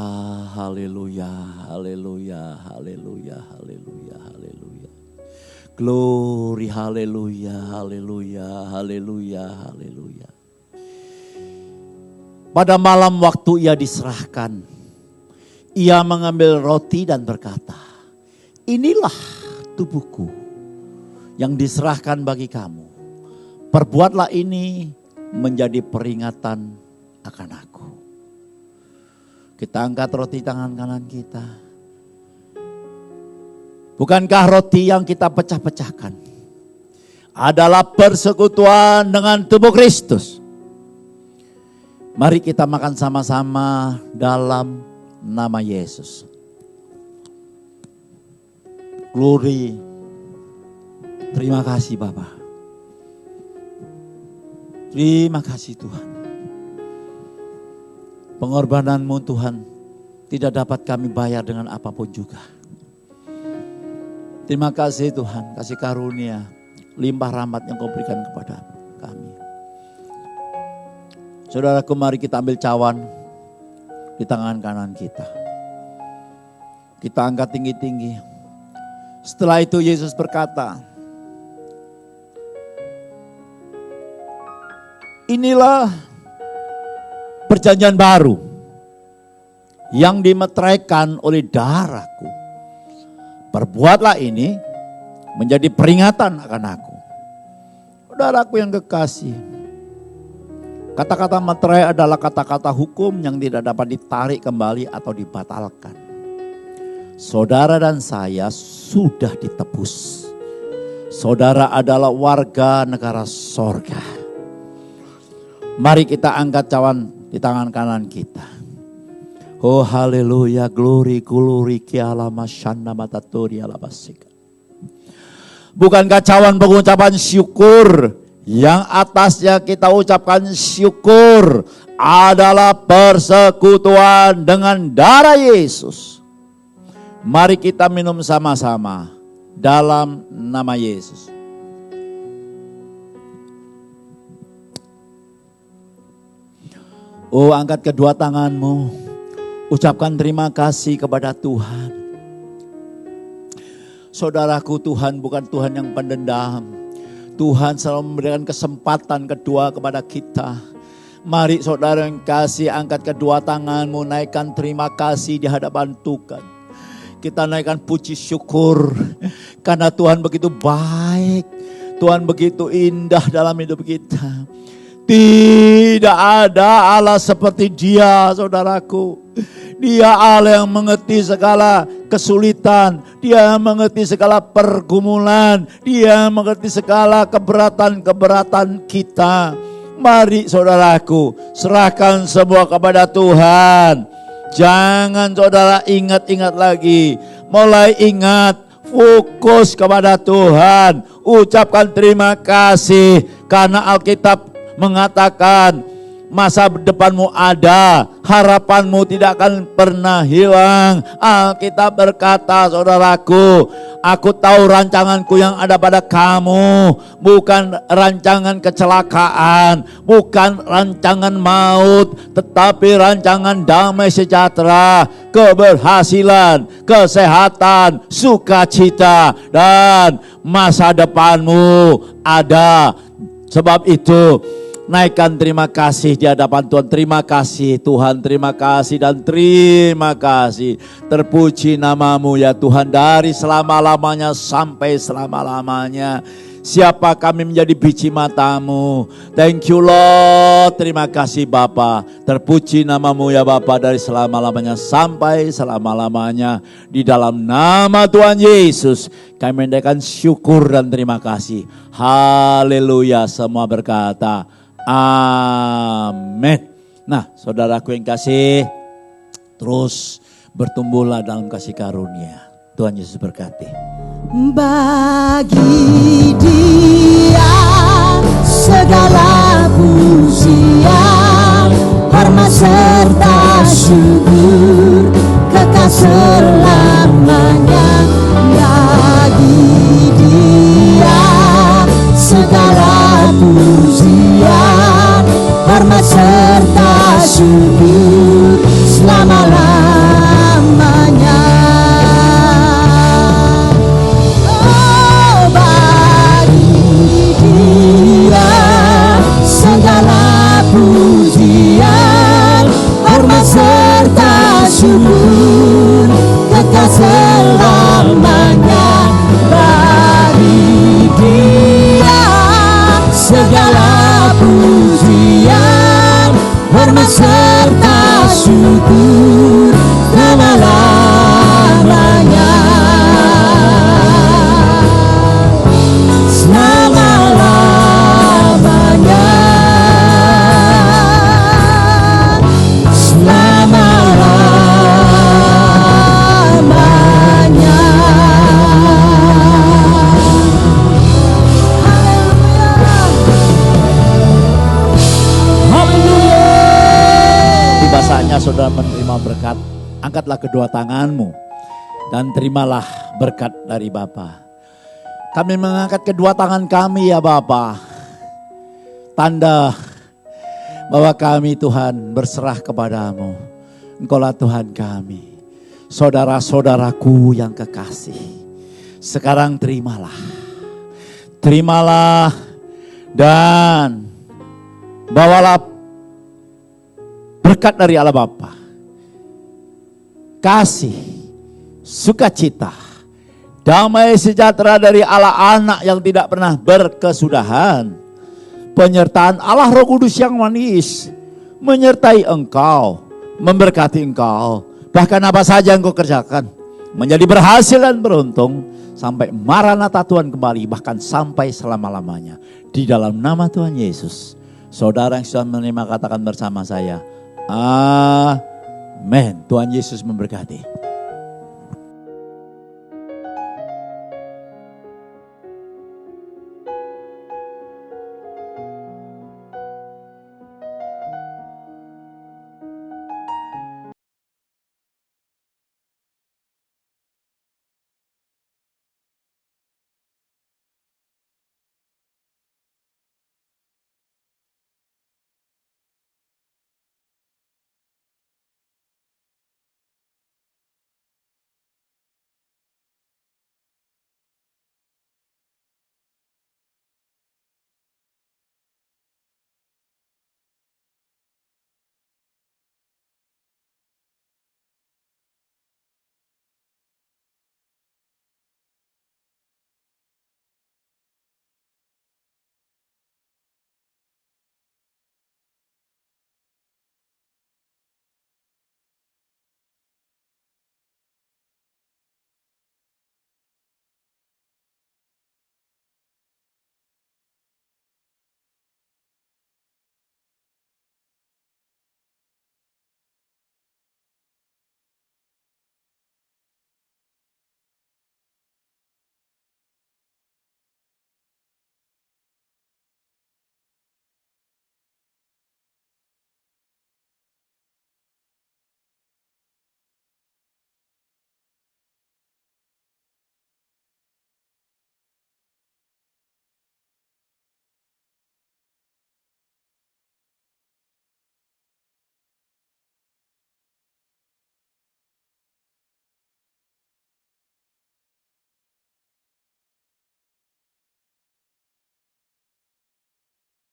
haleluya, haleluya, haleluya, haleluya, haleluya. Glory, haleluya, haleluya, haleluya, haleluya. Pada malam waktu ia diserahkan, ia mengambil roti dan berkata, inilah tubuhku yang diserahkan bagi kamu. Perbuatlah ini menjadi peringatan akan aku. Kita angkat roti tangan kanan kita. Bukankah roti yang kita pecah-pecahkan adalah persekutuan dengan tubuh Kristus? Mari kita makan sama-sama dalam nama Yesus. Glory. Terima kasih Bapa. Terima kasih Tuhan. Pengorbanan-Mu Tuhan tidak dapat kami bayar dengan apapun juga. Terima kasih Tuhan, kasih karunia, limpah rahmat yang Kau berikan kepada kami. Saudaraku, mari kita ambil cawan di tangan kanan kita. Kita angkat tinggi-tinggi. Setelah itu Yesus berkata, inilah perjanjian baru yang dimeteraikan oleh darahku. Perbuatlah ini menjadi peringatan akan aku. Saudaraku yang kekasih, kata-kata meterai adalah kata-kata hukum yang tidak dapat ditarik kembali atau dibatalkan. Saudara dan saya sudah ditebus. Saudara adalah warga negara sorga. Mari kita angkat cawan di tangan kanan kita. Oh haleluya, glory kialama shanda matatori alabasika. Bukankah cawan pengucapan syukur yang atasnya kita ucapkan syukur adalah persekutuan dengan darah Yesus. Mari kita minum sama-sama dalam nama Yesus. Oh, angkat kedua tanganmu. Ucapkan terima kasih kepada Tuhan. Saudaraku, Tuhan bukan Tuhan yang pendendam. Tuhan selalu memberikan kesempatan kedua kepada kita. Mari saudara yang kasih, angkat kedua tanganmu, naikkan terima kasih di hadapan Tuhan. Kita naikkan puji syukur karena Tuhan begitu baik. Tuhan begitu indah dalam hidup kita. Tidak ada Allah seperti Dia, saudaraku. Dia Allah yang mengerti segala kesulitan. Dia mengerti segala pergumulan. Dia mengerti segala keberatan-keberatan kita. Mari saudaraku, serahkan semua kepada Tuhan. Jangan saudara ingat-ingat lagi. Mulai ingat, fokus kepada Tuhan. Ucapkan terima kasih karena Alkitab mengatakan masa depanmu ada, harapanmu tidak akan pernah hilang. Alkitab berkata, saudaraku, aku tahu rancanganku yang ada pada kamu, bukan rancangan kecelakaan, bukan rancangan maut, tetapi rancangan damai sejahtera, keberhasilan, kesehatan, sukacita, dan masa depanmu ada. Sebab itu, naikkan terima kasih di hadapan Tuhan. Terima kasih Tuhan, terima kasih dan terima kasih. Terpuji namamu ya Tuhan dari selama-lamanya sampai selama-lamanya. Siapa kami menjadi biji matamu. Thank you Lord, terima kasih Bapa. Terpuji namamu ya Bapa dari selama-lamanya sampai selama-lamanya. Di dalam nama Tuhan Yesus kami menaikkan syukur dan terima kasih. Haleluya, semua berkata amin. Nah, saudaraku yang kasih, terus bertumbuhlah dalam kasih karunia. Tuhan Yesus berkati. Bagi Dia segala pujian, hormat serta syukur kekal selamanya. Bagi Dia segala pujian, hormat serta syukur selama-lamanya. Oh, bagi Dia segala pujian, hormat serta syukur kekal selamanya. Bagi Dia segala pujian, hormat serta syukur selama-lamanya. Selama-lamanya. Selama-lamanya. Tiba saatnya saudara menerima berkat. Angkatlah kedua tanganmu dan terimalah berkat dari Bapa. Kami mengangkat kedua tangan kami ya Bapa. Tanda bahwa kami Tuhan berserah kepadamu. Engkaulah Tuhan kami. saudara-saudaraku yang kekasih, sekarang terimalah. Terimalah dan bawalah berkat dari Allah Bapa, kasih, sukacita, damai sejahtera dari Allah Anak yang tidak pernah berkesudahan, penyertaan Allah Roh Kudus yang manis menyertai engkau, memberkati engkau, bahkan apa saja yang kau kerjakan menjadi berhasil dan beruntung sampai Maranatha Tuhan kembali, bahkan sampai selama-lamanya. Di dalam nama Tuhan Yesus, saudara yang sudah menerima katakan bersama saya, amin. Tuhan Yesus memberkati.